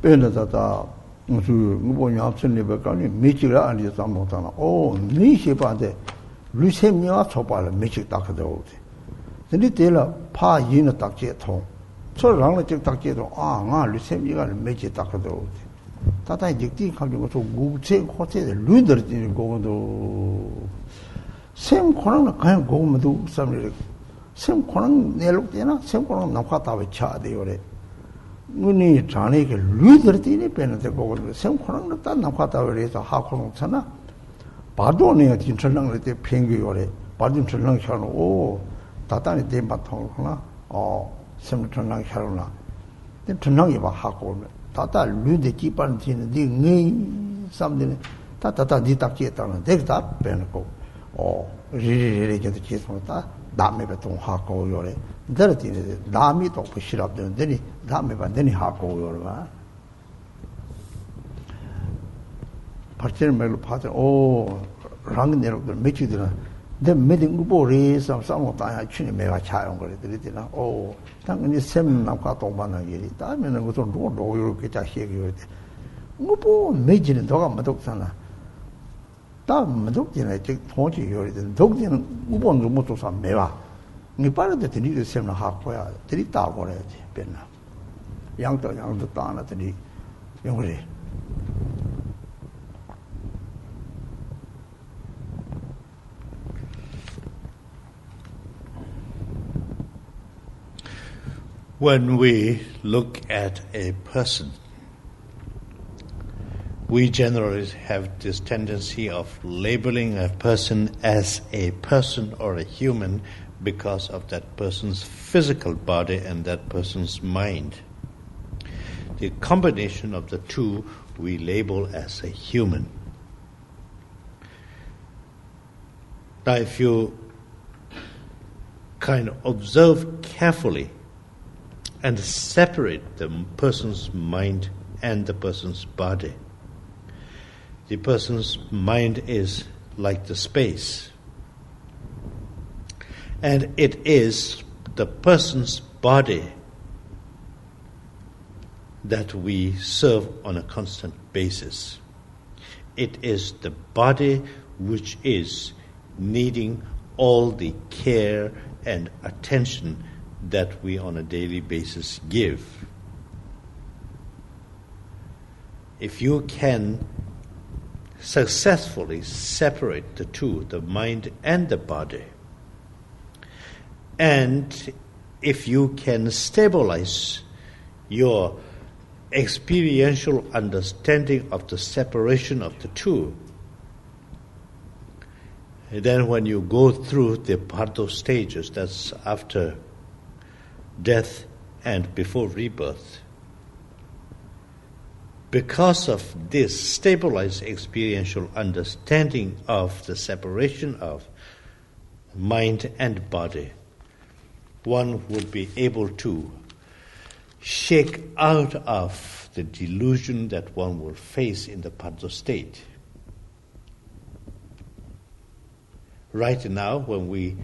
Bethesda, Sem Konang can go and do some Sem Konang Nelukina, Sem Konang Nakata with Cha de Ore. Muni Chanik, Ludertini pen the go, Sem Konang Nakata is a Hakon Sana. Pardon at Interlang with the Pingi Ore, Pardon Translator, oh, Tatani Dematona, or Sem Tranlang Harona. Then Tranang Hakon, Tata Lude keep on the something Tata Ditakieta, take that penco. Oh, really get the case from that. That may be to Hako Yore. That is Dami to push it up then that may be then Hako Yore. Particular pattern, oh, rang near the Michigan. Then meeting Ubori, some of the actually made a child. Oh, thank you, Sem Nakato Managiri. I mean, I was on road, you get a here. Ubo, Major and Dogamadoksana. 다음 독진에 즉 통치 요리든 독진은 우본 것도 좀 매와 니 빠르게 드리를 세면 하고야 드리 따 버려야지 변나 양도 따나 드리 용리 When we look at a person, we generally have this tendency of labeling a person as a person or a human because of that person's physical body and that person's mind. The combination of the two we label as a human. Now if you kind of observe carefully and separate the person's mind and the person's body, the person's mind is like the space. And it is the person's body that we serve on a constant basis. It is the body which is needing all the care and attention that we on a daily basis give. If you can successfully separate the two, the mind and the body, and if you can stabilize your experiential understanding of the separation of the two, then when you go through the Pardo stages, that's after death and before rebirth, because of this stabilized experiential understanding of the separation of mind and body, one would be able to shake out of the delusion that one will face in the Pardo state. Right now, when we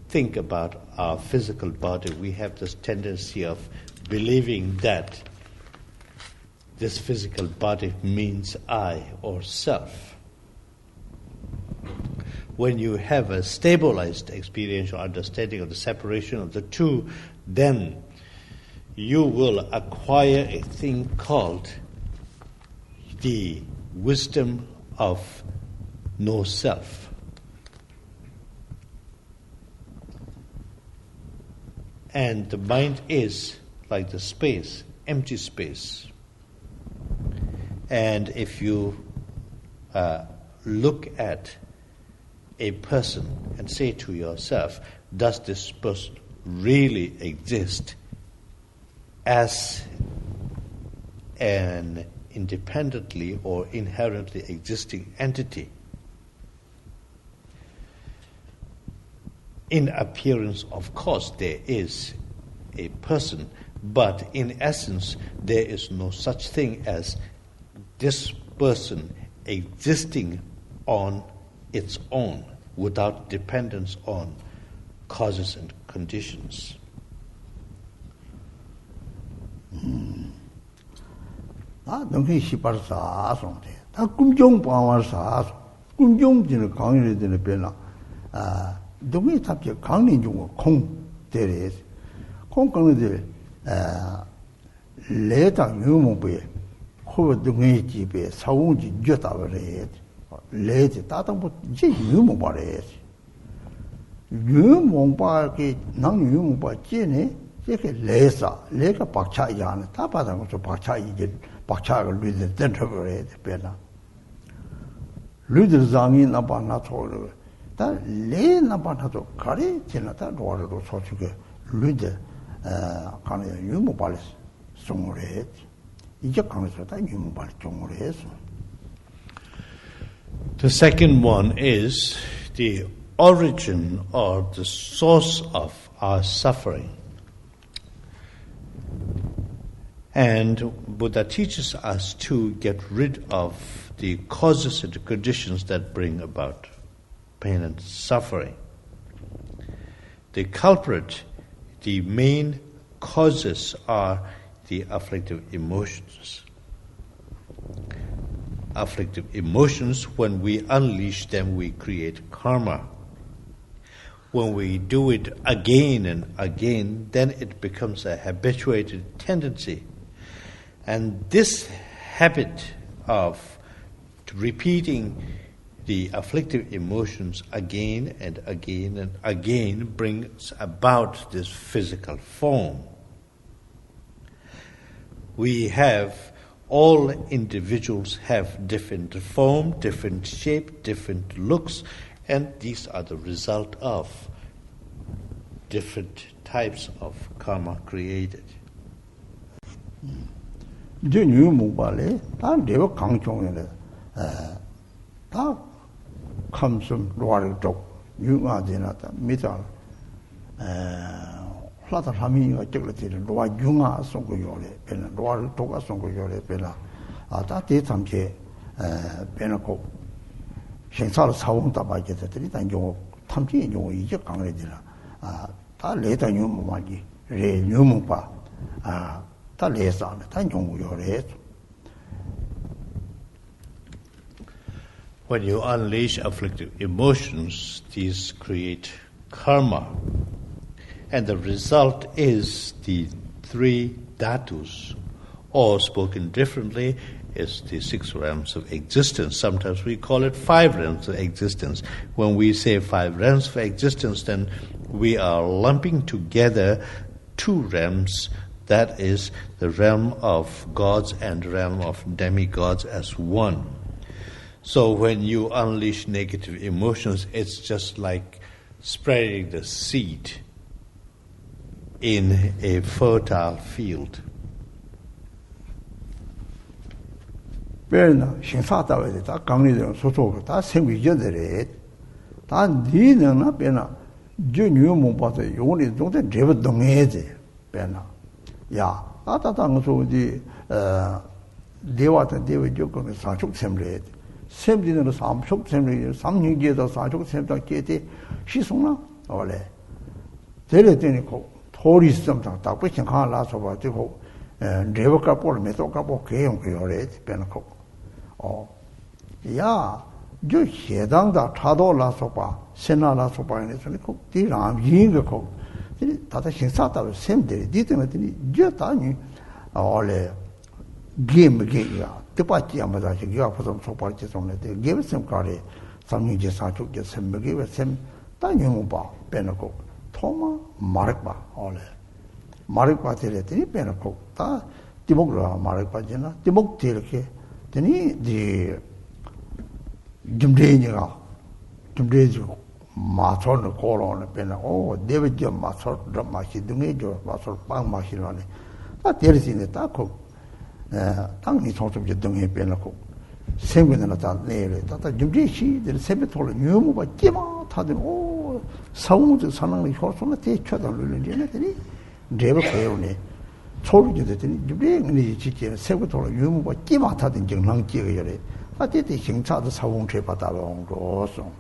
think about our physical body, we have this tendency of believing that this physical body means I or self. When you have a stabilized experiential understanding of the separation of the two, then you will acquire a thing called the wisdom of no self. And the mind is like the space, empty space. And if you look at a person and say to yourself, does this person really exist as an independently or inherently existing entity? In appearance, of course, there is a person, but in essence, there is no such thing as this person existing on its own without dependence on causes and conditions. 너희 시발사 송대. 다 꿈종 방와사. 꿈종 지는 강의를 되는 변화. 너희 답지 강린 중에 콩 데레. 콩 강의들 레당 유몽부에 코 너희 집에 사원지 줬다 그래. 레지 따당부 이제 유몽바래. 유몽바게 난 유몽바 찌네. 이게 레가 박차이잖아. 다 받아서 저 박차이게 박차가 류들 된다고래 배나. 류들 장이 나빠나 소리. 다 레나빠나도 가리 지나다 로아로 소치게 류들 가는 유모발 송으래. 이제 가면서 다 유모발 종으로 해서. The second one is the origin or the source of our suffering. And Buddha teaches us to get rid of the causes and the conditions that bring about pain and suffering. The culprit, the main causes are the afflictive emotions. Afflictive emotions, when we unleash them, we create karma. When we do it again and again, then it becomes a habituated tendency. And this habit of repeating the afflictive emotions again and again and again brings about this physical form. All individuals have different form, different shape, different looks, and these are the result of different types of karma created. 이제 유무발에 다 내가 강종이네. 다 감슴 로아를 쪽 융아지나다 미자. 플라타 하미가 적을지를 로아 융아 송고 요래. 배는 로아를 도가 송고 요래 배나. 다 대참체 빼놓고 생사를 사원 답하게 됐더니 단종 탐지 용 이제 강을 되나 다 레다 뉴모마기 레 뉴모파 다 레사 단종 요래. When you unleash afflictive emotions, these create karma. And the result is the 3 dhatus, or spoken differently, is the 6 realms of existence. Sometimes we call it 5 realms of existence. When we say 5 realms of existence, then we are lumping together 2 realms, that is the realm of gods and the realm of demigods as one. So when you unleash negative emotions, it's just like spreading the seed in a fertile field. 배나 신사다에 다 강리들 소소고 다 생기져들에 다 니는 배나 주뉴 못 봐서 요리 동대 제법 동해지 배나 야 아다당 소지 대와다 대외 조건에 사축 셈래 셈지는 삼축 셈래 삼년기에다 사축 셈다 깨대 시송나 원래 데려더니 토리 system 다 붙인 하나서 봐 되고 레버가 볼에 또가 뭐 개용 그래 배놓고 야, 저 해당다 차도라서 봐, 세나라서 봐는 그 뒤랑 이거 그 다다 신사다를 셈들이 뒤때문에 저 다니 원래 게임이야. 뜻받지 않아서 기가 보통 속발지 somne 게임 셈까지 삼년제 사축제 셈먹이 셈 다니고 봐. 빼놓고 토마 마르바 원래 마르바 되랬더니 빼놓고 다 디목라 마르바지나 디목 이렇게 되니 이 김대니가 김대지고 마천을 걸어오는 배나 내베죠 마천 맛이 등에죠 마천 빵 맛이라네 다 데리시네 딱고 당니 소sob지 등에 빼놓고 생근을 다 내려 다 김대시들 세베톨 뉴모가 끼마 다들 사우드 사랑이 효소나 대처달을 내는데 내가 배우네 소리도 됐더니 유명히 지키는 세부토로 유무가 끼마타든 정랑 끼어요래 아때때 행차도 사공체 받아온 거서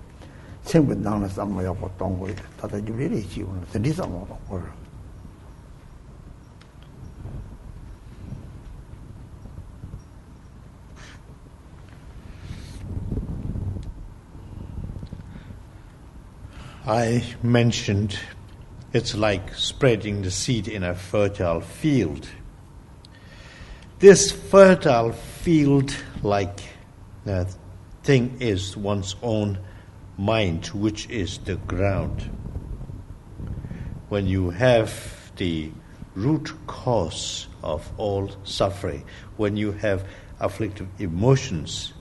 생분 나는 삼모야 보통 거 다다 유리리 지우는 리사 모도 걸 I mentioned it's like spreading the seed in a fertile field. This fertile field-like thing is one's own mind, which is the ground. When you have the root cause of all suffering, when you have afflictive emotions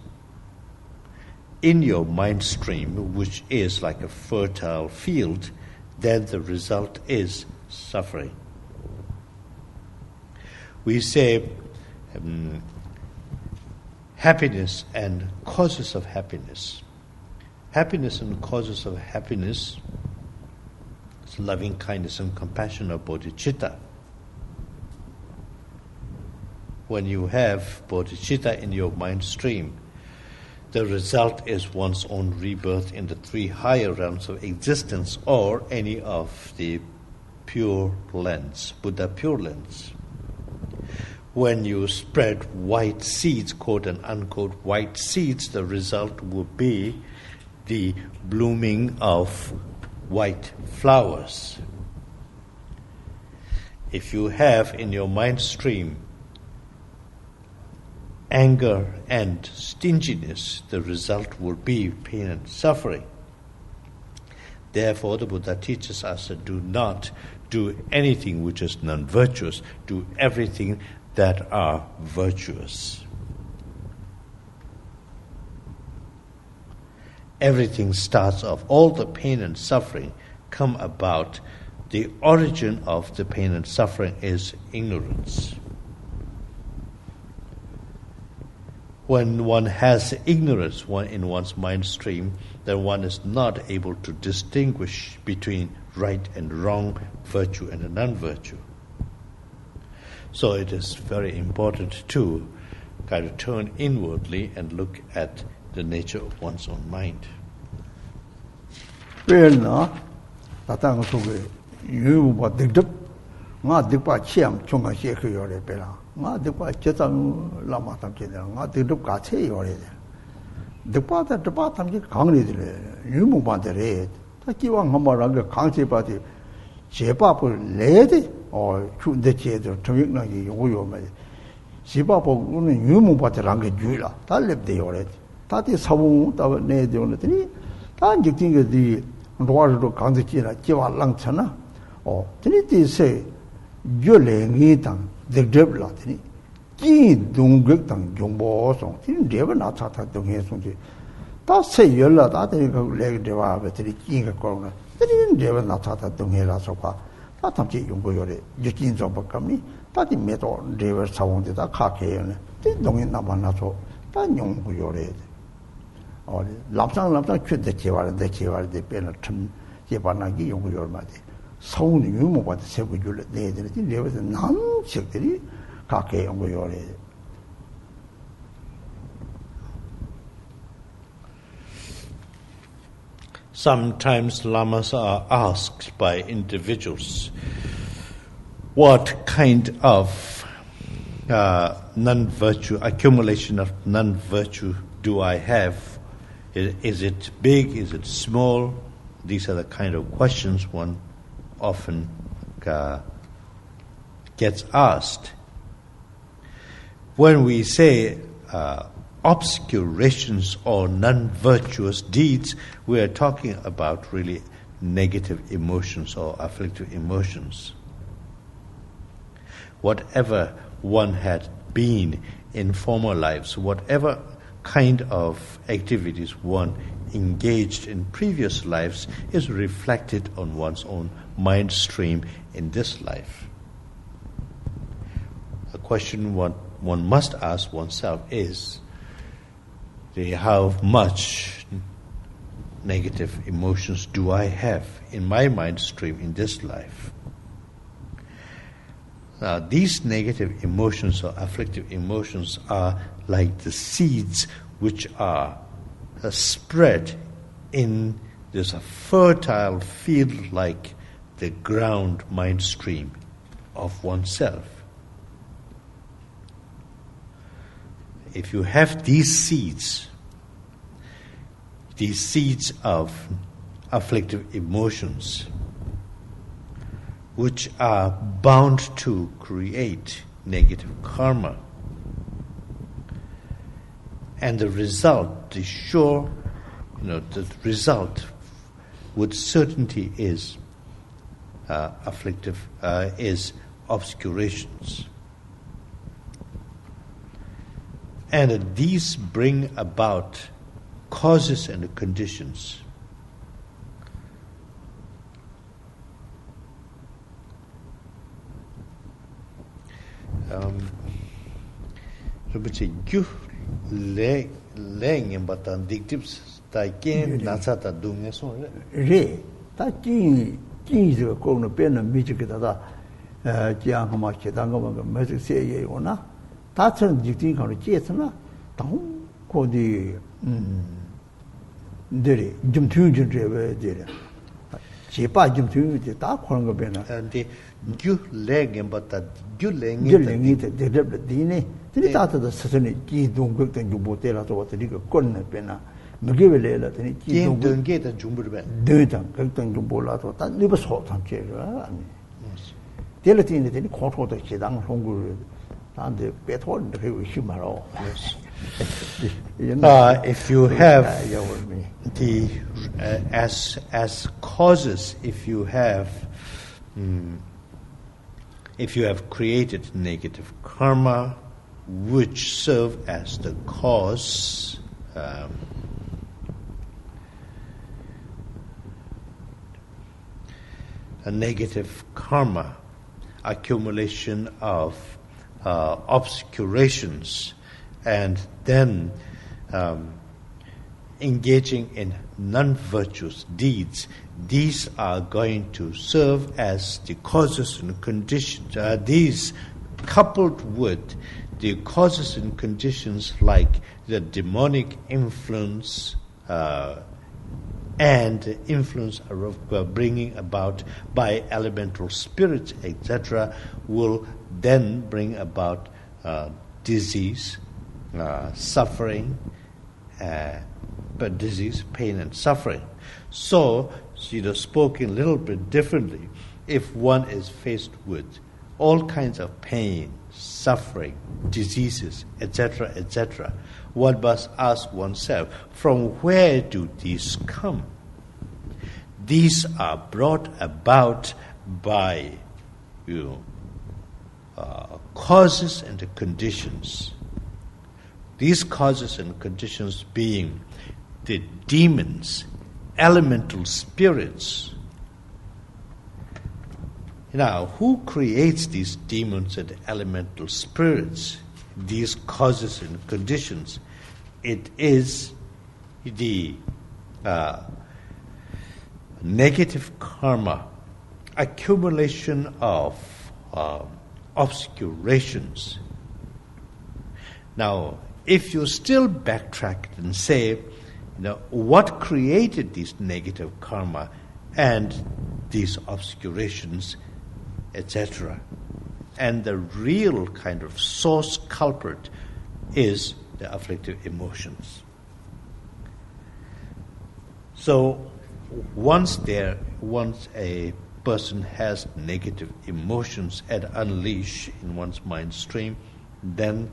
in your mind stream, which is like a fertile field, then the result is suffering. We say happiness and causes of happiness. Happiness and causes of happiness is loving kindness and compassion of bodhicitta. When you have bodhicitta in your mind stream, the result is one's own rebirth in the 3 higher realms of existence or any of the pure lands, Buddha pure lands. When you spread white seeds, quote and unquote white seeds, the result will be the blooming of white flowers. If you have in your mind stream anger and stinginess, the result will be pain and suffering. Therefore, the Buddha teaches us to do not do anything which is non-virtuous, do everything that are virtuous. Everything starts off, all the pain and suffering come about. The origin of the pain and suffering is ignorance. When one has ignorance in one's mind stream, then one is not able to distinguish between right and wrong, virtue and non-virtue. So it is very important to got to turn inwardly and look at the nature of one's own mind. 왜나 나타난 속에 유무바 득득 nga dikpa chiam chunga xie ke yore pe la nga dikpa chetam lama tam che nga dikdup ka che yore dikpa ta dikpa tam che gang ni de yu mu ba de re ta ki wa ngam ra ge gang che ba de je ba bu le de chu de che de chong na yi yo yo me ji ba bu nu yu mu ba de rang ge ju la ta le de yore ta ti sa bu ta ne de ne de ta ji ting ge di ro ro gang de chi la ji wa lang chen na teni ti se yo le ngi tang de dreb la teni ki dung gek tang jong bo song teni de na cha ta dong he song ji ta se yo la ta de ko le de wa be teni ki ga ko na teni de na cha ta dong he la so pa ta tam ji yong go yo le ji jin zo ba kam ni ta di me do de wa sa wong de ta kha ke yo ne ti dong he na ba na so ta yong go yo le lam sang chue de che wa de pe na chim je ba na gi yong go yo ma de 서운 유무바도 세고 줄래 내들이 내에서 남식들이 각게 온 거요래. Sometimes lamas are asked by individuals, what kind of non-virtue, accumulation of non-virtue do I have? Is it big? Is it small? These are the kind of questions one often gets asked. When we say obscurations or non-virtuous deeds, we are talking about really negative emotions or afflictive emotions. Whatever one had been in former lives, whatever kind of activities one engaged in previous lives is reflected on one's own mind stream in this life. A question one must ask oneself is, how much negative emotions do I have in my mind stream in this life? Now, these negative emotions or afflictive emotions are like the seeds which are spread in this fertile field like the ground mind stream of oneself. If you have these seeds of afflictive emotions, which are bound to create negative karma, and the result, the result with certainty is afflictive, is obscurations. And these bring about causes and conditions. Rinpoche gyu leng batan diktips ta ken nasata dunga so re ta kin zo ko no pe na mi chi da jiang ma che dang ma ma se ye yo na ta chen ji tin ka ro che na dang ko di de jum tu ju je we de che pa jum tu de ta ko ngo pe na de gyu leng batan gyu leng de ne tini tata da sasani ki dunga tan jumbo te la to tini ko kon na pe na mge le la tini ki dunga tan jumbo be de tan ka tan jumbo la to ta ni ba so tan che ra ani te la tini ko to da che dang hong gu tan de pe to de ke wi shi ma ro if you have the as causes, if you have created negative karma which serve as the cause, a negative karma, accumulation of obscurations, and then engaging in non-virtuous deeds. These are going to serve as the causes and conditions. These coupled with the causes and conditions like the demonic influence and the influence of bringing about by elemental spirits, etc., will then bring about disease, suffering, but disease, pain, and suffering. So, spoken a little bit differently, if one is faced with all kinds of pain, suffering, diseases, etc., etc., one must ask oneself, from where do these come? These are brought about by causes and conditions. These causes and conditions being the demons, elemental spirits. Now, who creates these demons and elemental spirits, these causes and conditions? It is the negative karma, accumulation of obscurations. Now, if you still backtrack and say, what created this negative karma and these obscurations, etc., and the real kind of source culprit is the afflictive emotions. So once a person has negative emotions and unleash in one's mind stream, then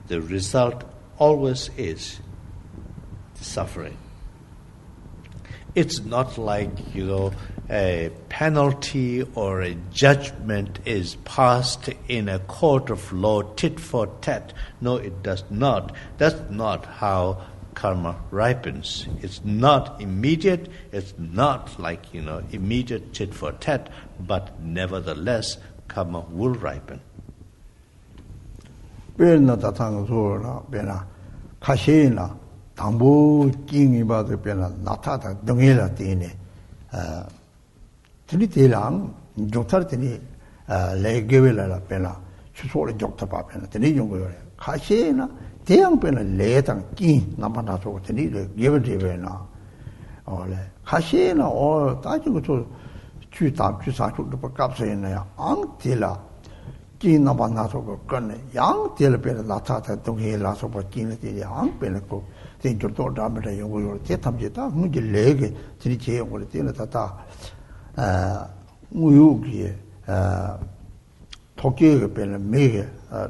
the result always is suffering. It's not like, a penalty or a judgment is passed in a court of law, tit for tat. No, it does not. That's not how karma ripens. It's not immediate. It's not like, immediate tit for tat, but nevertheless, karma will ripen. 당부 징이 봐도 변화 나타다 등해라 되네 드리테랑 좋다더니 레게벨라 변화 추소를 좋다 봐변 되네 용거요 가시나 대양 변화 레당 기 남아나서 되니 예베되베나 어래 가시나 따지고 저 주다 주사주도 바깝서야 앙딜라 기 남아나서 거네 양딜 변화 나타다 등해라서 봐 기는 양 변화 저 다음에 요거 대탐지다 문제 레게 드리제 요거 때는 다다 무유기에 토끼에 변은 매게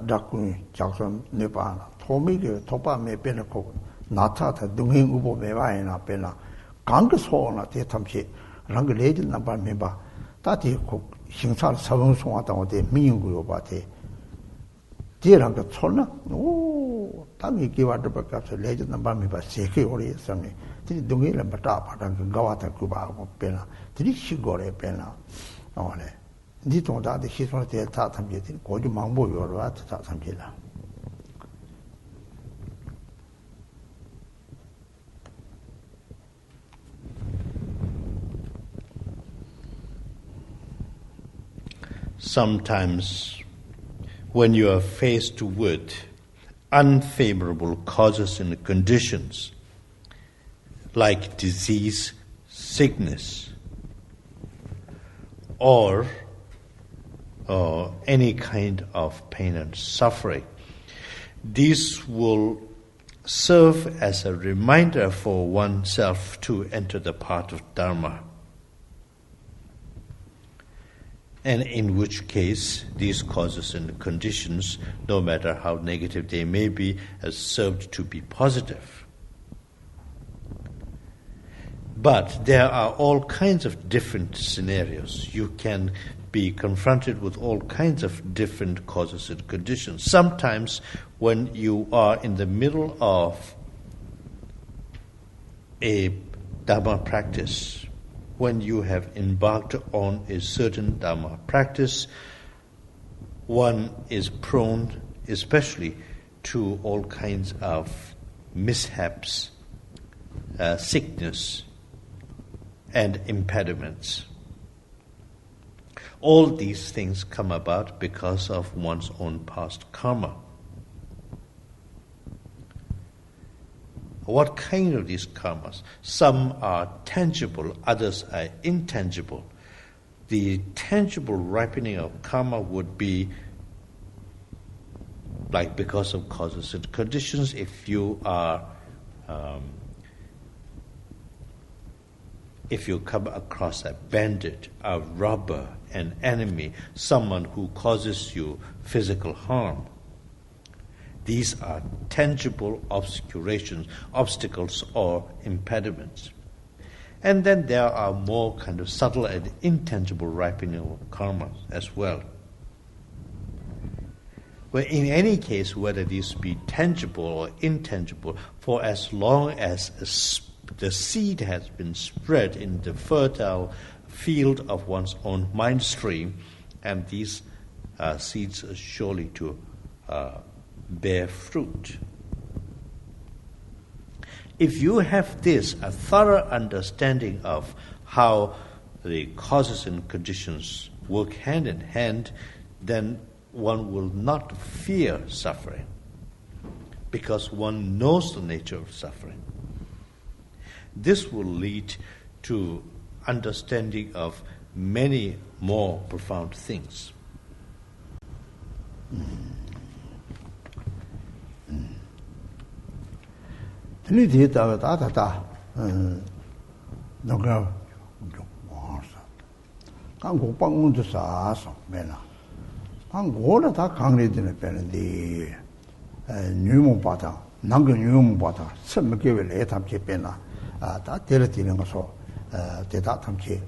닥군 작선 네바 토미게 토바메 변고 나타다 등행 우보 매바이나 변나 강그 소나 대탐지 랑그 레지 남바 매바 다티 고 행사 사원송하다고 돼 민구요 바테 뒤랑 그 촌나 오 당이 기와도 바깥에 레지 남밤이 봐 세계 오래 있었네. 이 동네를 바다 바닥 가와다 구바고 빼나. 들이 시골에 빼나. 어네. 니 동다데 시선을 다 담게된 고주 망보 요로와 다 담게라. Sometimes when you are faced with unfavorable causes and conditions like disease, sickness, or any kind of pain and suffering, these will serve as a reminder for oneself to enter the path of Dharma. And in which case, these causes and conditions, no matter how negative they may be, have served to be positive. But there are all kinds of different scenarios. You can be confronted with all kinds of different causes and conditions. Sometimes when you are in the middle of a Dharma practice, when you have embarked on a certain Dharma practice, one is prone especially to all kinds of mishaps, sickness, and impediments. All these things come about because of one's own past karma. What kind of these karmas? Some are tangible, others are intangible. The tangible ripening of karma would be like because of causes and conditions. If you come across a bandit, a robber, an enemy, someone who causes you physical harm, these are tangible obstacles or impediments. And then there are more kind of subtle and intangible ripening of karma as well. Well, in any case, whether these be tangible or intangible, for as long as the seed has been spread in the fertile field of one's own mind stream, and these seeds are surely to bear fruit. If you have a thorough understanding of how the causes and conditions work hand in hand, then one will not fear suffering, because one knows the nature of suffering. This will lead to understanding of many more profound things. Tani di ta nonga kan go pang un sa so mena kan go la ta kang le de pe di nyu mo pa ta nang ge nyu mo pa ta sem ge we le tam che pe na ta de le ti ngo so de ta tam che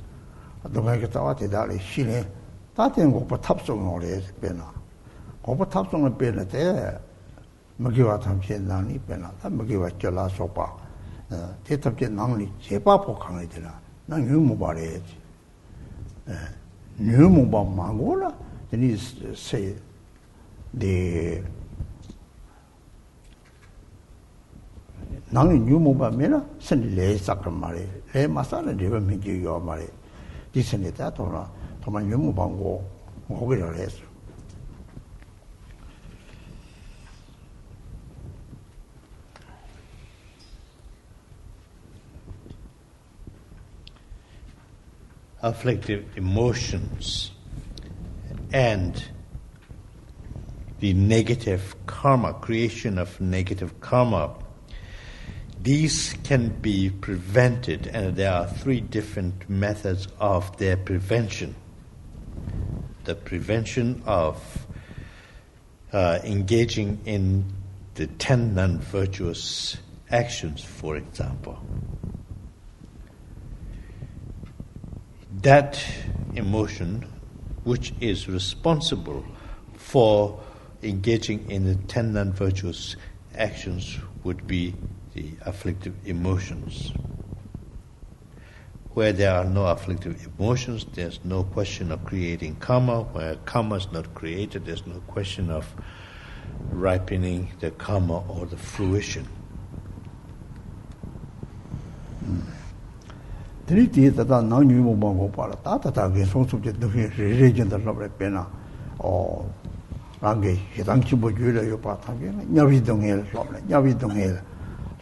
do ga ge ta wa de da le shi le ta ten go pa thap so ngo le pe na go pa thap so ngo pe le de Magiwa tamche nani pena, ta magiwa chala sopa, te tamche nangli chepa po kange tila, na nyu muba re, nyu muba mango la, teni se de nangli nyu muba mena, sani le sakra mare, le masala deva mingi yo mare, di sani ta tona, toma nyu muba ngo gira resu. Afflictive emotions and the negative karma, creation of negative karma, these can be prevented, and there are 3 different methods of their prevention. The prevention of engaging in the 10 non-virtuous actions, for example. That emotion which is responsible for engaging in the 10 non-virtuous actions would be the afflictive emotions. Where there are no afflictive emotions, there's no question of creating karma. Where karma is not created, there's no question of ripening the karma or the fruition. Tani ti tata nang nyu mo bang go pa la ta ta ge song sub je de re jin da lob le pe na o rang ge he dang chi bo ju le yo pa ta ge nya bi dong he lob le nya bi dong he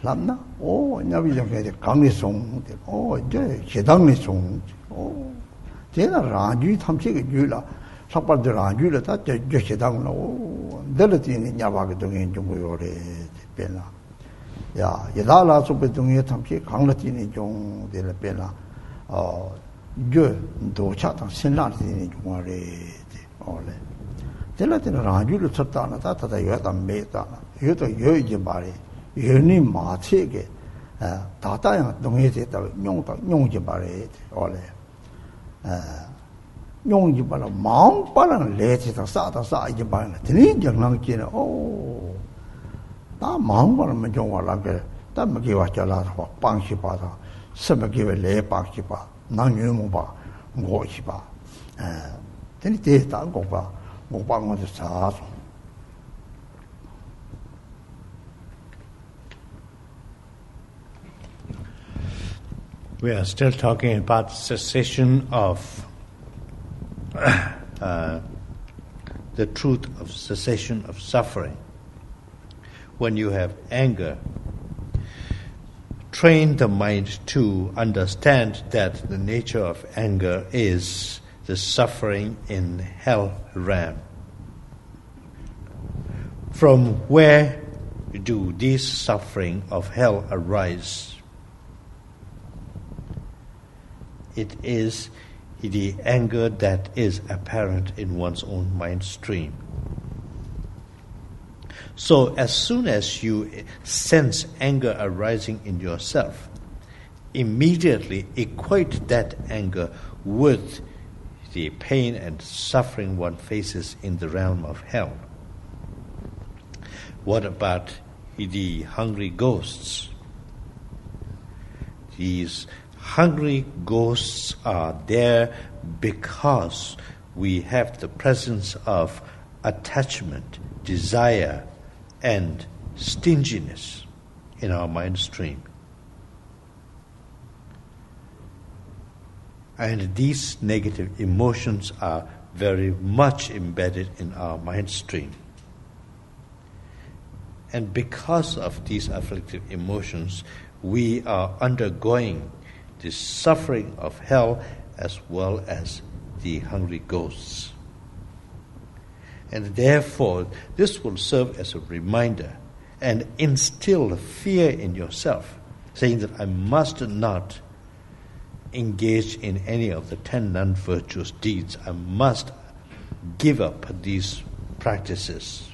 lam na o nya bi dong he de gang ni song de o je he dang ni song o je na ra ju tham chi ge ju la sa pa de ra ju le ta je he dang na o de le ti ni nya ba ge dong he jung go yo le pe na 야, 예다라 속에 동에 탐치 강라티니 좀 되는 배나 저 도차다 신라티니 좀아래 올래 텔라테는 라주를 쳤다나 다다다 여다 메다 여도 여이지 말이 여니 마체게 다다야 동에 됐다 용다 용지 말이 올래 용지 말아 마음 빠랑 레치다 싸다 싸이지 말이 드니 정랑지네 오 다 마음으로만 정화라게 다 먹이와 잘라서 방시 받아 서먹이에 내 방시 봐 나뉴모 봐 고시 봐 되니 대다 고봐 고방어서 사서 We are still talking about cessation of the truth of cessation of suffering. When you have anger, train the mind to understand that the nature of anger is the suffering in hell realm. From where do these suffering of hell arise? It is the anger that is apparent in one's own mind stream. So as soon as you sense anger arising in yourself, immediately equate that anger with the pain and suffering one faces in the realm of hell. What about the hungry ghosts? These hungry ghosts are there because we have the presence of attachment, desire, and stinginess in our mind stream. And these negative emotions are very much embedded in our mind stream. And because of these afflictive emotions, we are undergoing the suffering of hell as well as the hungry ghosts. And therefore, this will serve as a reminder and instill fear in yourself, saying that I must not engage in any of the 10 non-virtuous deeds. I must give up these practices.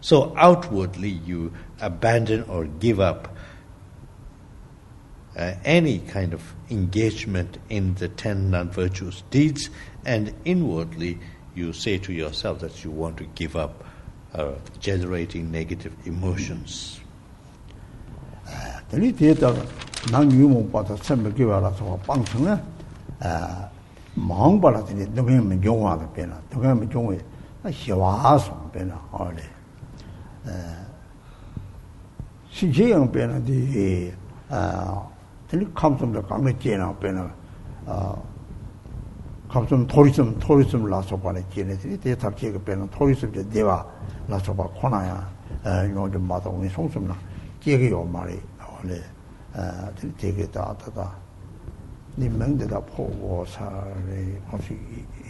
So outwardly you abandon or give up any kind of engagement in the 10 non-virtuous deeds, and inwardly you say to yourself that you want to give up generating negative emotions. Tani teta nang yu mo pa ta sembe ki wala so pang chang na mang ba la tani dong me jong wa pe na dong me jong we na xie wa song pe na ho le xin jie yang pe na di tani kam som da kam me jie na pe na kam som tourism la so pa le jie ne de ta jie ge pe na tourism de dewa la so pa khona ya yo de ma da wen song som na jie ge yo ma le 네, 되게 다다다. 네 명대다 보고 살에 혹시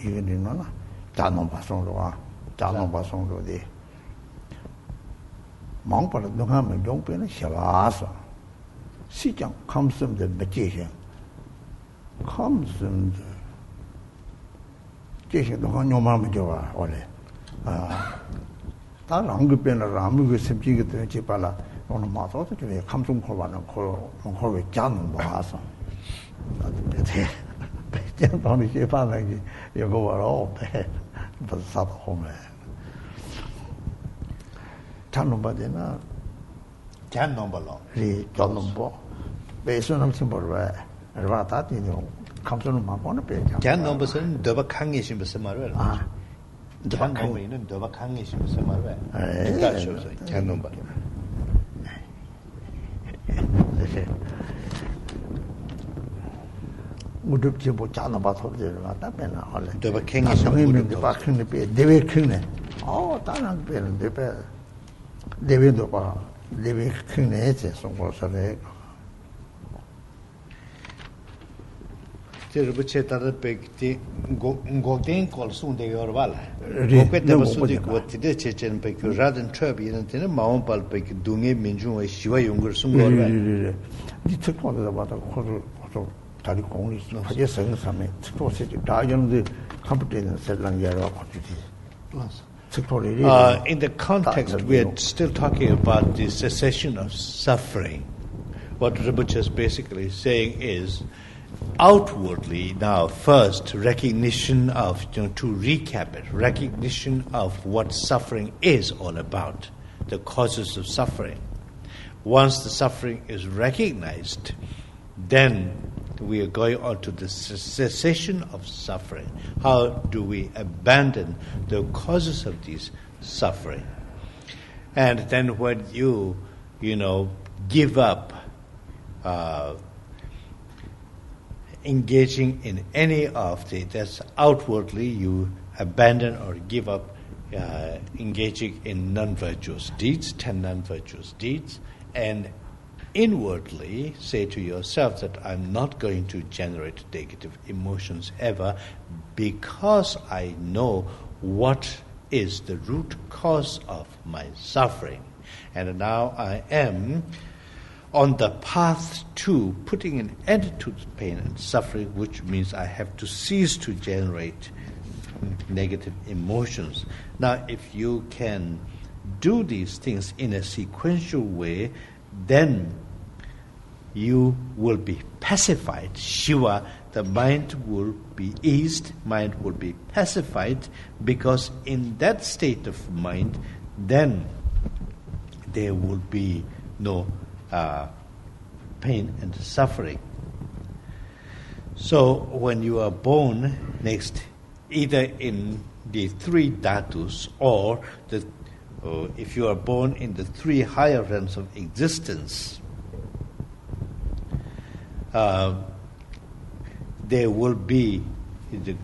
이거는 나나 자동 발송로가 자동 발송로데 망발을 농하면 용변은 샤와서 시장 감성의 매제형 감성의 제시도 한 요만하면 좋아 원래 다른 한국변을 아무 그 심지게 되지 발라 오늘 마저도 좀 감성 걸어는 걸 잡는 거 와서 네 배전 방이 제반하기 이거 와로 배 벌써 오면 잔놈 받이나 잔놈 벌로 이 잔놈 버 배선함 심벌왜 알바다 되는 감성은 막고는 배 잔놈 버선 더바 강이 심어서 말을 잔놈은 더바 강이 심어서 말을 그다셔서 잔놈 버 무릎지 못 자나 봐서 들어갔다 빼나 원래 내가 캥이 정의면 박hinne 빼 내외 캥네 다른 빼는 내배 내외도 봐 내외 캥네 제 송고서네 제르부체 다들 백티 고된 콜순데 요르발 고페테 버수디 고티데 체첸 백그 라든 트러비는 되는 마음 발백 동의 민중의 시와 용걸 순거를 이 특권에다 받아 코를 다리 공이 하게 생산에 특도세 다연의 컴퓨터는 셀랑야로 어디지 in the context we are still talking about the cessation of suffering. What Rinpoche is basically saying is outwardly now first recognition of, to recap it, recognition of what suffering is all about, the causes of suffering. Once the suffering is recognized, then we are going on to the cessation of suffering. How do we abandon the causes of these suffering? And then when you give up engaging in any of that's outwardly you abandon or give up engaging in non-virtuous deeds, 10 non-virtuous deeds, and inwardly say to yourself that I'm not going to generate negative emotions ever, because I know what is the root cause of my suffering. And now I am on the path to putting an end to the pain and suffering, which means I have to cease to generate negative emotions. Now, if you can do these things in a sequential way, then you will be pacified. Shiva, the mind will be eased, mind will be pacified, because in that state of mind, then there will be no pain and suffering. So when you are born next, either in the three dhatus, or if you are born in the three higher realms of existence, there will be the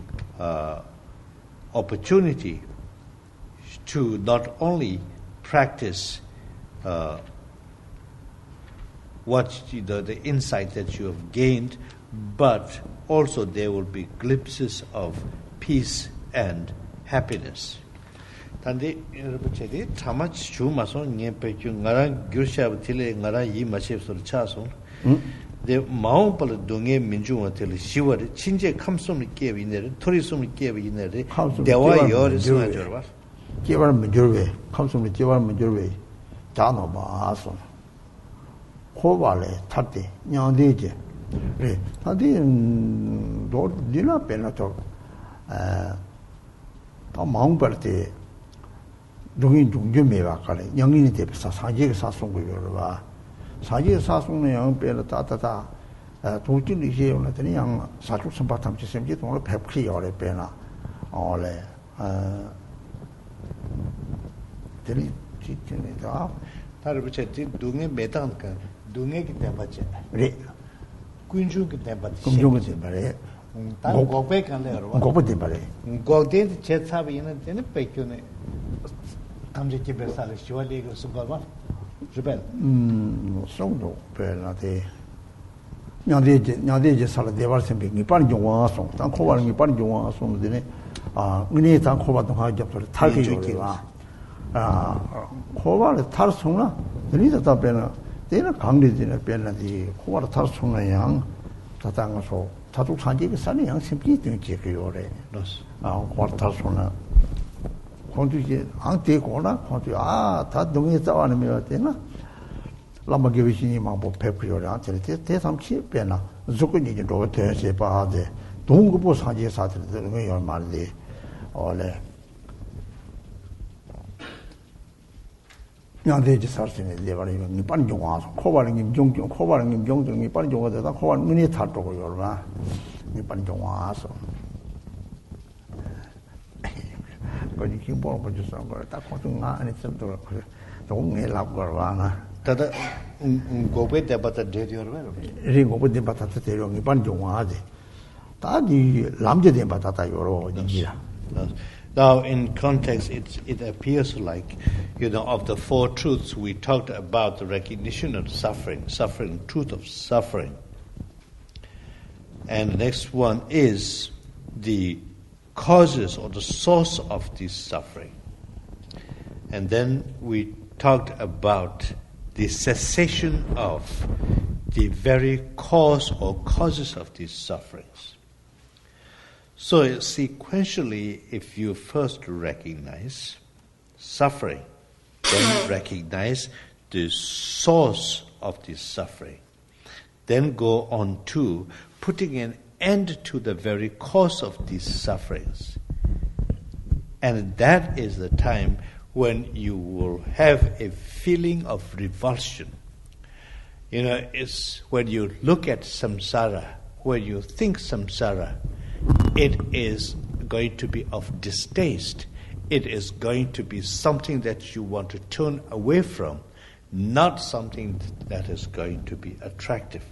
opportunity to not only practice the insight that you have gained, but also there will be glimpses of peace and happiness. Tandi Rinpoche tama chu maso ngepe chu ngarang gyurshab tile ngarang yi mashib sur chaso de maung pala dungye minjunga tile shiwa de chinje kamsum ni kyebi inere tori sum ni kyebi inere dewa yori suna jorwa kyebar minjurwe kamsum ni kyebar minjurwe jano ba aso khobale thate nyangdeje re tadi do dina pena to 다 마음벌때 동인 중견매와 가래 영인이 대비사 사지의 사송고 요르바 사지의 사송의 영배를 따다다 도진이 해오는데 양 사축 선바탐 시스템이 동을 100% 요래 빼나 올래 되니 진짜다 다른 부채 동에 매당까 동에 기대 받지 그래 군중 기대 받지 군중 기대 받지 고고배 간래요. 고고배 말해. 고고대 제차비 있는데는 백교네. 담지기 베살을 시월리고 숨바바. 주변. 송도 별나데. 냐데제 살아 대발sem비 니pan 용와송. 당 코바는 니pan 용와송들네. 은혜 당 코바도 하접을 탈게 요리와. 코바를 탈송나. 드니다 답변은 내는 강리진에 변나디 코바를 탈송나 양 다당서 다tuk 산지가 산에 양심이 등 지켜요래. 과타소나 kontu ante kona kontu 다 동에 싸워는 메었대나 라마게비신이 막뭐 페프요라 ante 대삼치 빼나 조건이 좀 대세 봐데 동급보 사지 사들들 왜 얼마리 올래 양대지 살신에 내버리면 니pan 종와서 코바링님 종종 코바링님 종종이 빨리 종와다 코바 눈이 탈도고 요라 니pan 종와서 거기 기본 보여서 거다 고등아 안에 좀더 동네 랍거라나 다다 고베 데바타 데리어로 리 고베 데바타 데리어 니pan 종와지 다디 람제 데바타다 요로 진지라. Now, in context, it appears like, of the four truths, we talked about the recognition of suffering, truth of suffering. And the next one is the causes or the source of this suffering. And then we talked about the cessation of the very cause or causes of these sufferings. So sequentially, if you first recognize suffering, then recognize the source of this suffering, then go on to putting an end to the very cause of these sufferings. And that is the time when you will have a feeling of revulsion. It's when you look at samsara, when you think samsara, it is going to be of distaste. It is going to be something that you want to turn away from, not something that is going to be attractive.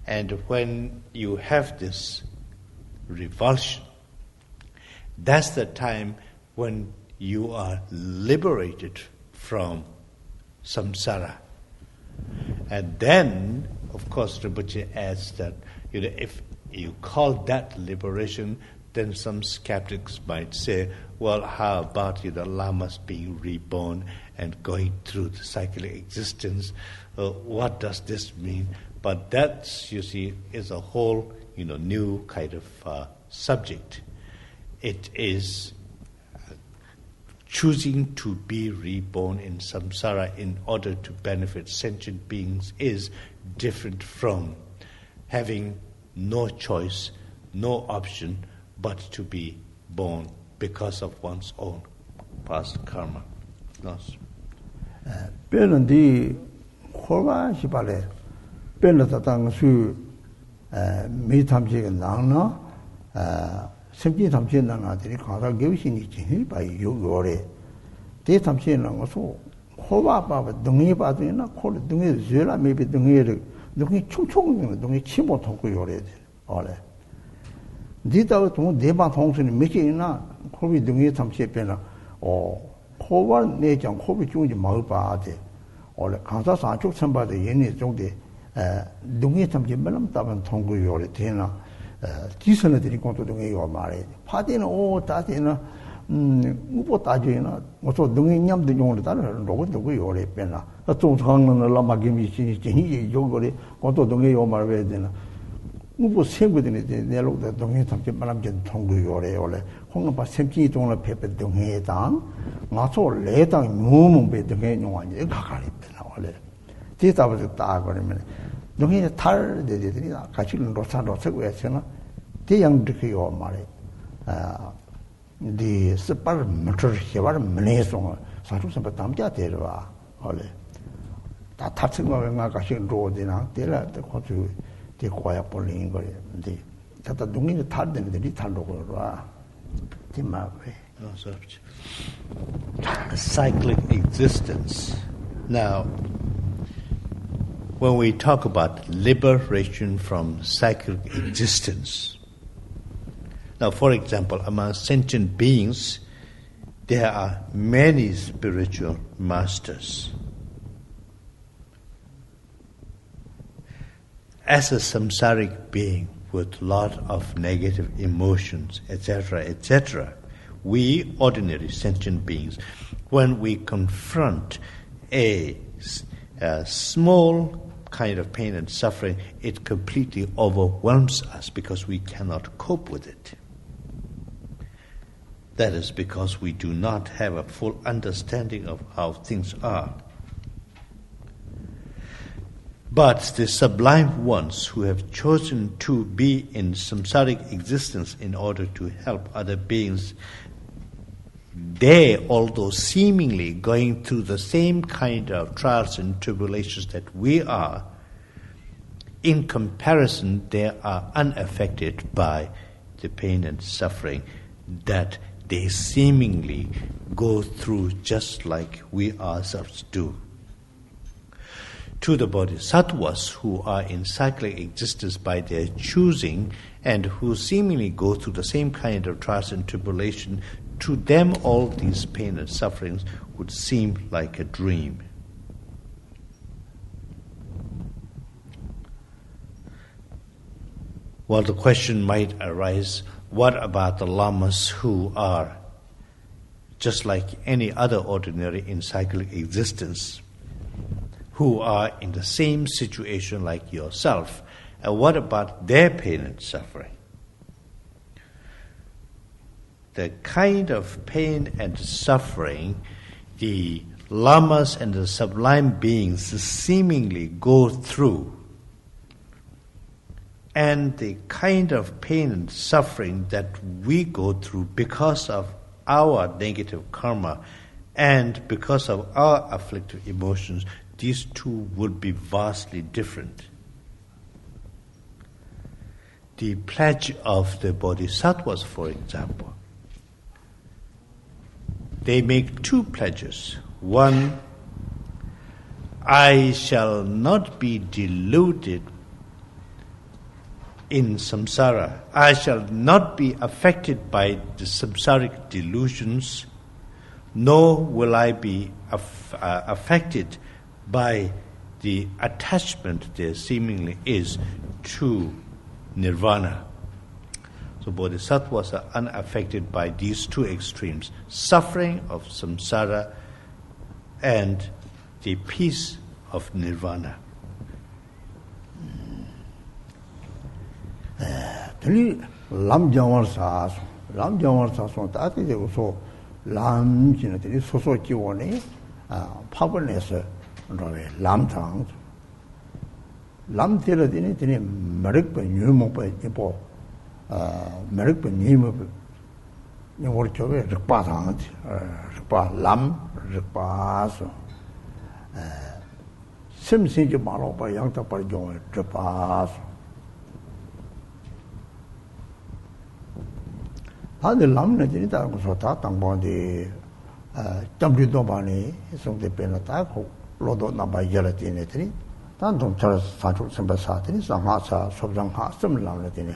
And when you have this revulsion, that's the time when you are liberated from samsara. And then, of course, Rinpoche adds that if you call that liberation, then some skeptics might say, well, how about lamas being reborn and going through the cyclic existence? What does this mean? But that, you see, is a whole new kind of subject. It is choosing to be reborn in samsara in order to benefit sentient beings is different from having no choice, no option, but to be born because of one's own past karma. Yes. Penandi korwa shibale penata tang su mi tamje nangna semji tamje nangna diri kara gyushini jinhi bai yore de tamje nangna so korwa ba dungi ba dina kor dungi zela maybe dungi 총총 dungi chimo 통고 yore de ole 디다고 동 대방 통신이 몇이나 코비 등에 잠시에 빼나 코발 내장 코비 중지 마을 바데 원래 강사 산쪽 선바데 얘네 정도 등에 잠시 mellom 따면 통고 요래 되나 기선에 드린 것도 등에 요 말에 파디는 따디는 우보 따지나 뭐저 등에 냠도 용을 따르는 로고도 요래 빼나 좀 라마기미 진이 요거리 것도 등에 요 말에 되나 우보 생고들이 내로다 동해 담지 말람전 통구 요래 원래 홍바 semji 동을 페페 동해당 나서 레당 무문배 등에 용환이 가까이 있다 원래 뒤다부터 딱 그러면 동해 탈들이 같이 로사고 해서는 대양득이 요 말에 디 스파르 모터 해발 문에서 사주선 담자 되려와 원래 다 탑승 거가 같이 로디나 되라 거주 대 고야 볼링 거리 근데 다다 동네 탈되는데 탈로고 와 디마베 cyclic existence. Now, when we talk about liberation from cyclic existence, now, for example, among sentient beings, there are many spiritual masters. As a samsaric being with a lot of negative emotions, etc., we ordinary sentient beings, when we confront a small kind of pain and suffering, it completely overwhelms us because we cannot cope with it. That is because we do not have a full understanding of how things are. But the sublime ones who have chosen to be in samsaric existence in order to help other beings, they, although seemingly going through the same kind of trials and tribulations that we are, in comparison, they are unaffected by the pain and suffering that they seemingly go through just like we ourselves do. To the Bodhisattvas who are in cyclic existence by their choosing and who seemingly go through the same kind of trials and tribulation, to them all these pain and sufferings would seem like a dream. Well, the question might arise, what about the lamas who are just like any other ordinary in cyclic existence, who are in the same situation like yourself, and what about their pain and suffering? The kind of pain and suffering the lamas and the sublime beings seemingly go through, and the kind of pain and suffering that we go through because of our negative karma and because of our afflictive emotions, these two would be vastly different. The pledge of the Bodhisattvas, for example, they make two pledges. One, I shall not be deluded in samsara. I shall not be affected by the samsaric delusions, nor will I be affected by the attachment there seemingly is to nirvana. So bodhisattvas are unaffected by these two extremes, suffering of samsara and the peace of nirvana. Tani lam jawar saso tati de uso lam jina tani soso jiwani pabanesa lam tang lam tira tani marikpa nyumokpa ipo marikpa nyumokpa nyumor chobe rikpa tang rikpa lam rikpa so sim sinji malokpa yangta par jongwe rikpa so 다들 남네들이 다 그래서 다 당번데 점주도 많이 송대 빼나 다 로도 나바 열었더니 단좀 저 사주 선배사들이 상하사 소장하 좀 나오더니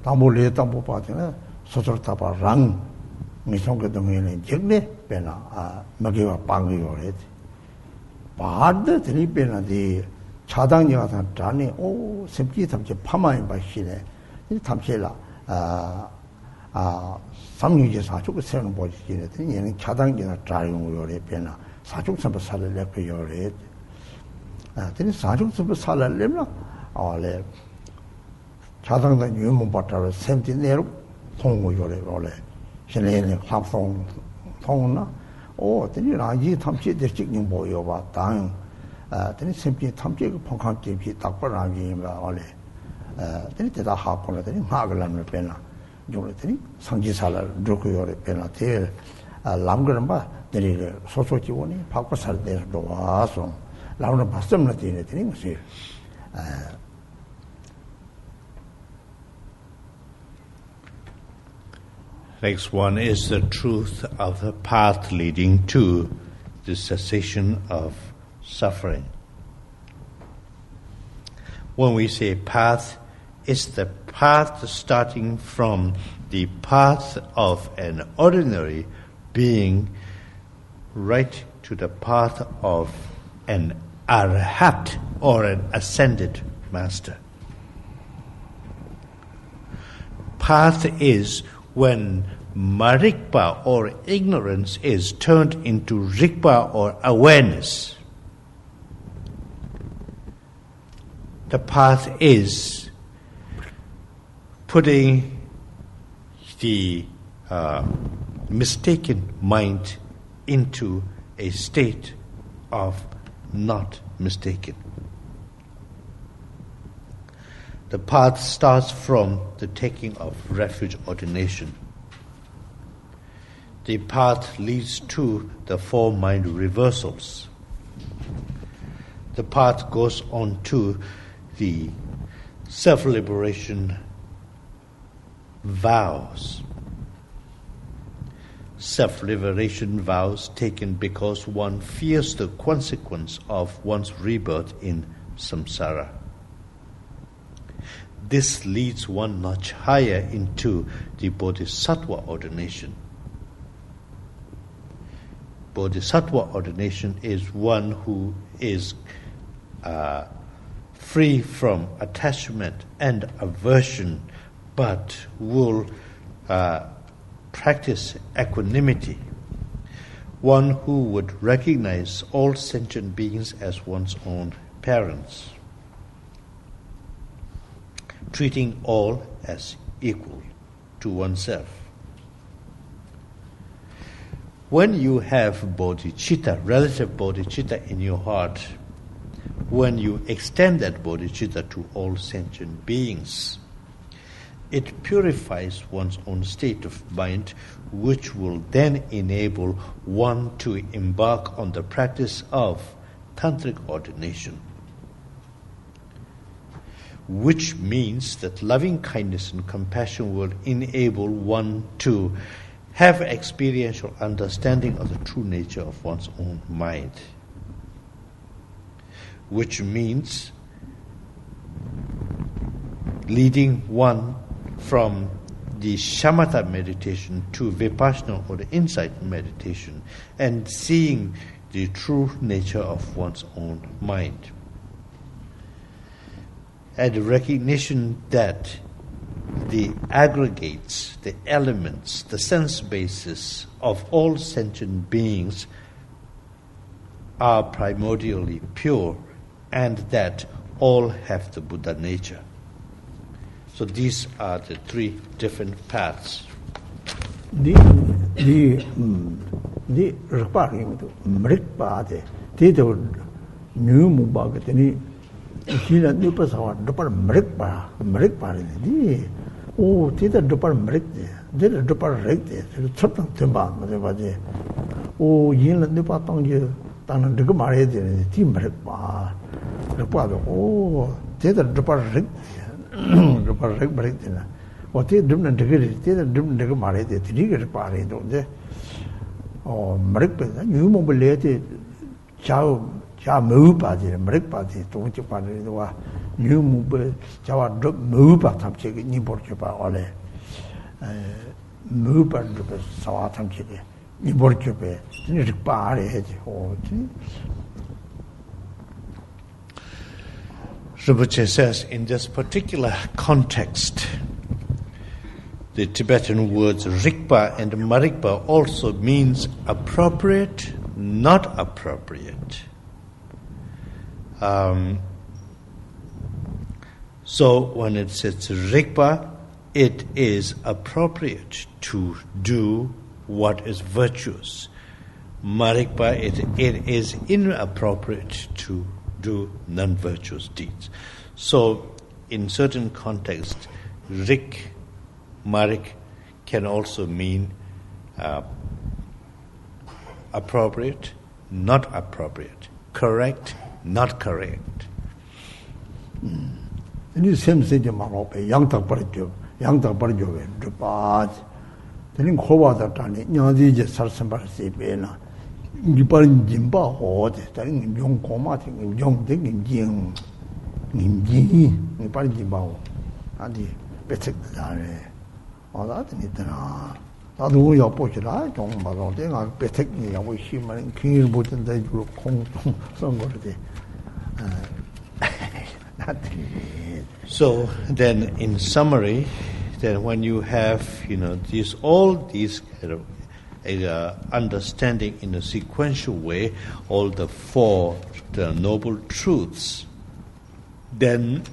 당몰리 당보 빠지나 소설타바랑 미송게 동에는 적네 빼나 먹이와 빵이요 그래 바드 들이 빼나디 차당이가 다 자네 오 습기 탐지 파마인 바시네 이 탐실라 삼류제 사축을 세우는 보시기에 얘는 차단기나 자용으로 변화 사축 선배사를 내고요래 근데 사축 선배사를 내면 원래 차단된 유문바타를 샘티내로 통고요래 원래 신뢰는 합성 통나 근데 나이 탐지 대직용 보여 봐 당 근데 샘티 탐지 펑칸 게임이 딱 벌어나기가 원래 근데 다 하고는 하글라면 변화 요래더니 상지살을 놓고요래 변화돼 람그는 봐 내리를 소소지원이 바꿔 살 때도 와서 라우는 봤음나 되더니 무슨 Next one is the truth of the path leading to the cessation of suffering. When we say path, it's the path starting from the path of an ordinary being right to the path of an arhat or an ascended master. Path is when marikpa or ignorance is turned into rikpa or awareness. The path is putting the mistaken mind into a state of not mistaken. The path starts from the taking of refuge ordination. The path leads to the four mind reversals. The path goes on to the self-liberation vows. Self-liberation vows taken because one fears the consequence of one's rebirth in samsara. This leads one notch higher into the Bodhisattva Ordination. Bodhisattva Ordination is one who is free from attachment and aversion, but will practice equanimity. One who would recognize all sentient beings as one's own parents, treating all as equal to oneself. When you have bodhicitta, relative bodhicitta in your heart, when you extend that bodhicitta to all sentient beings, it purifies one's own state of mind, which will then enable one to embark on the practice of tantric ordination, which means that loving kindness and compassion will enable one to have experiential understanding of the true nature of one's own mind, which means leading one from the shamatha meditation to vipassana or the insight meditation and seeing the true nature of one's own mind. and recognition that the aggregates, the elements, the sense basis of all sentient beings are primordially pure, and that all have the Buddha nature. So these are the three different paths. The requiring to make body, they do new mubagatini, he let new person dupper make body. Oh, did a dupper make there, did a dupper rake there, something timber, whatever they. Oh, you let new part on you, done the Gumari, the team make bar. Oh, did a dupper rake there, dupper rake break dinner. What they didn't degree, they didn't dig married, they trigger party, don't they? Oh, Marippa, you mobility, Chow move party, Marip party, don't you party, new move, Chow move at some chicken, new Portupa, ole, move at the Sawatam chicken, new Portupa, you party, oh, Rinpoche says in this particular context, the Tibetan words rikpa and marikpa also means appropriate, not appropriate. So when it says rikpa, it is appropriate to do what is virtuous. Marikpa, it is inappropriate to do non-virtuous deeds. So in certain contexts, Marik can also mean appropriate, not appropriate, correct, not correct. And you same thing in Marope, young Tabarjo, the bad. Then Hova that done it, just Sarsambar Sebena. You burn Jimba or telling young Comating, young digging Jing, in Jing, in Parjibao, and the Bethesda. All that in it. I do your portrait. I don't know. Then I'll be taking away human and king wood and they will come somebody. So then, in summary, then when you have all these understanding in a sequential way, all the four noble truths, then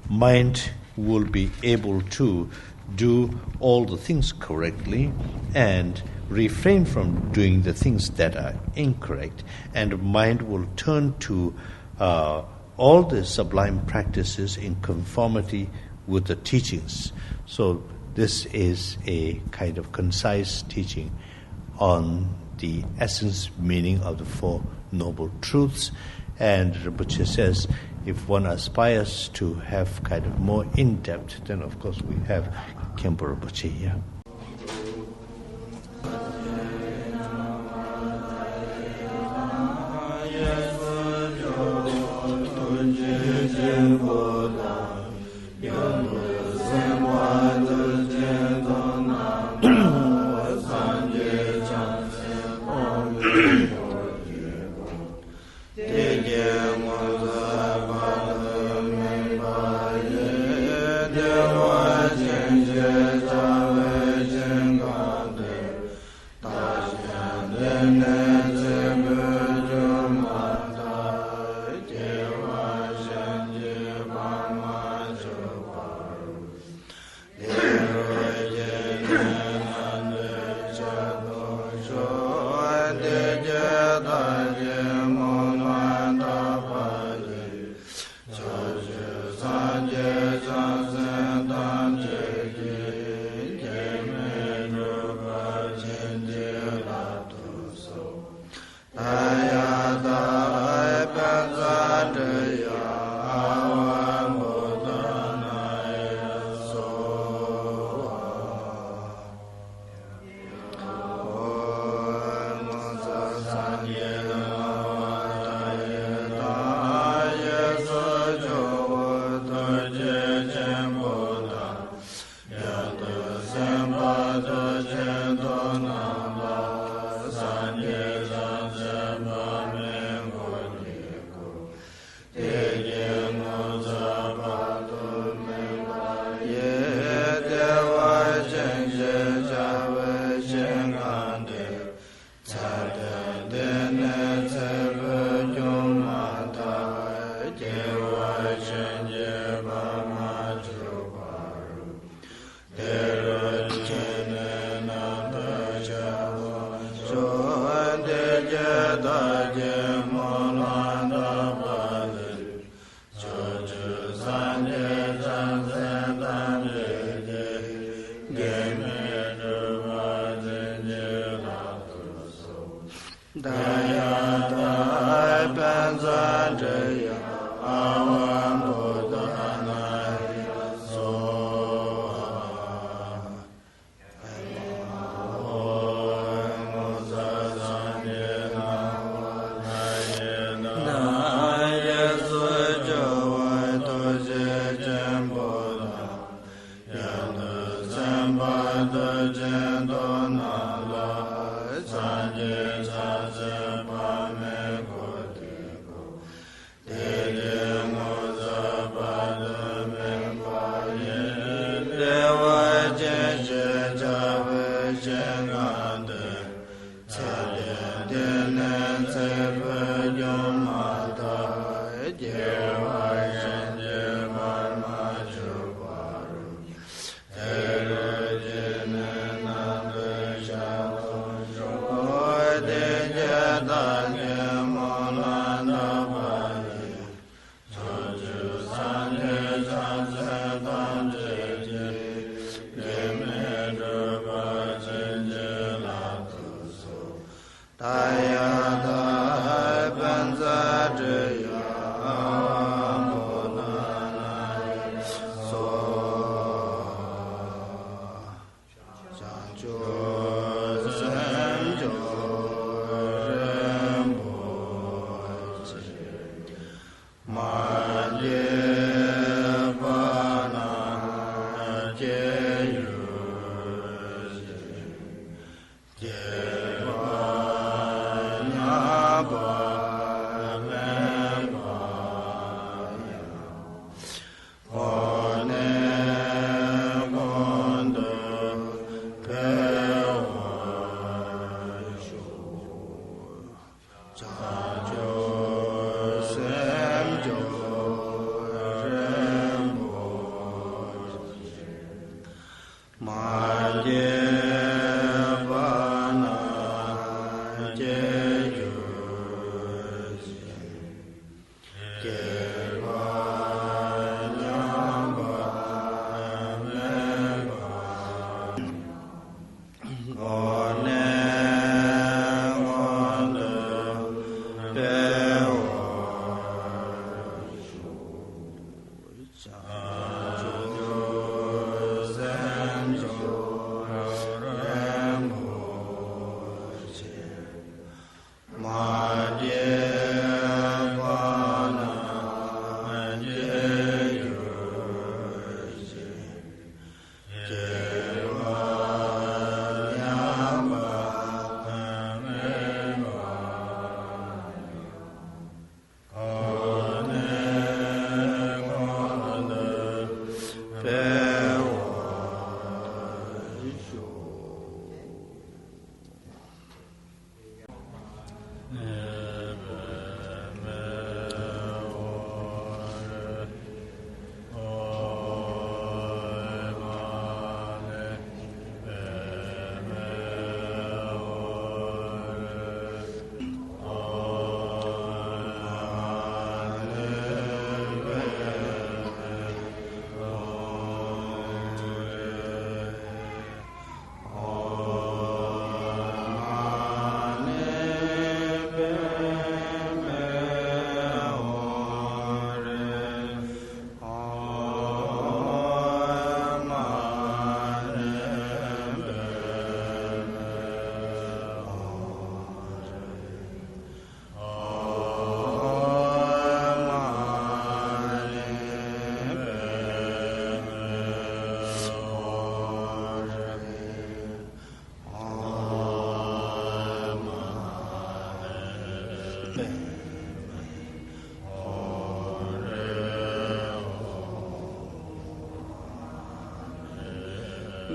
mind will be able to do all the things correctly and refrain from doing the things that are incorrect, and mind will turn to all the sublime practices in conformity with the teachings. So this is a kind of concise teaching on the essence meaning of the Four Noble Truths. And Rinpoche says, if one aspires to have kind of more in-depth, then of course we have Khenpo Rinpoche here.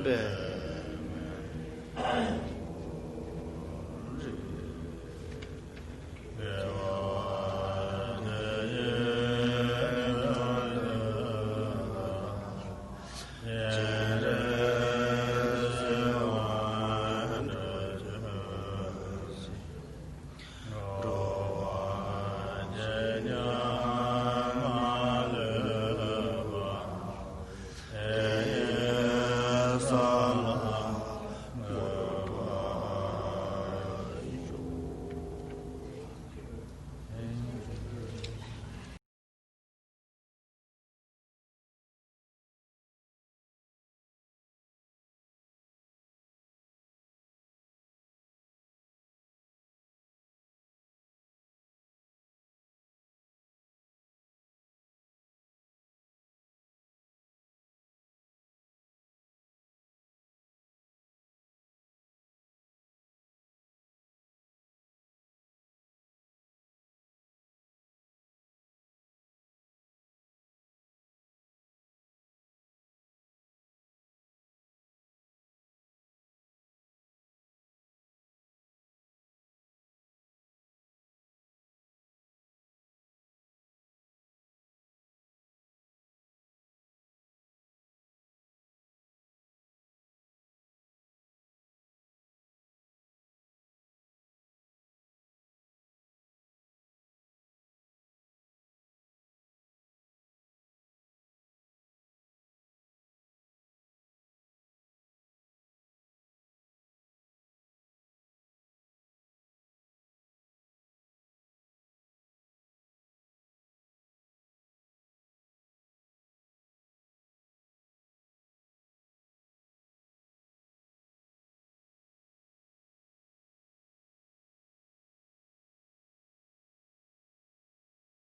Be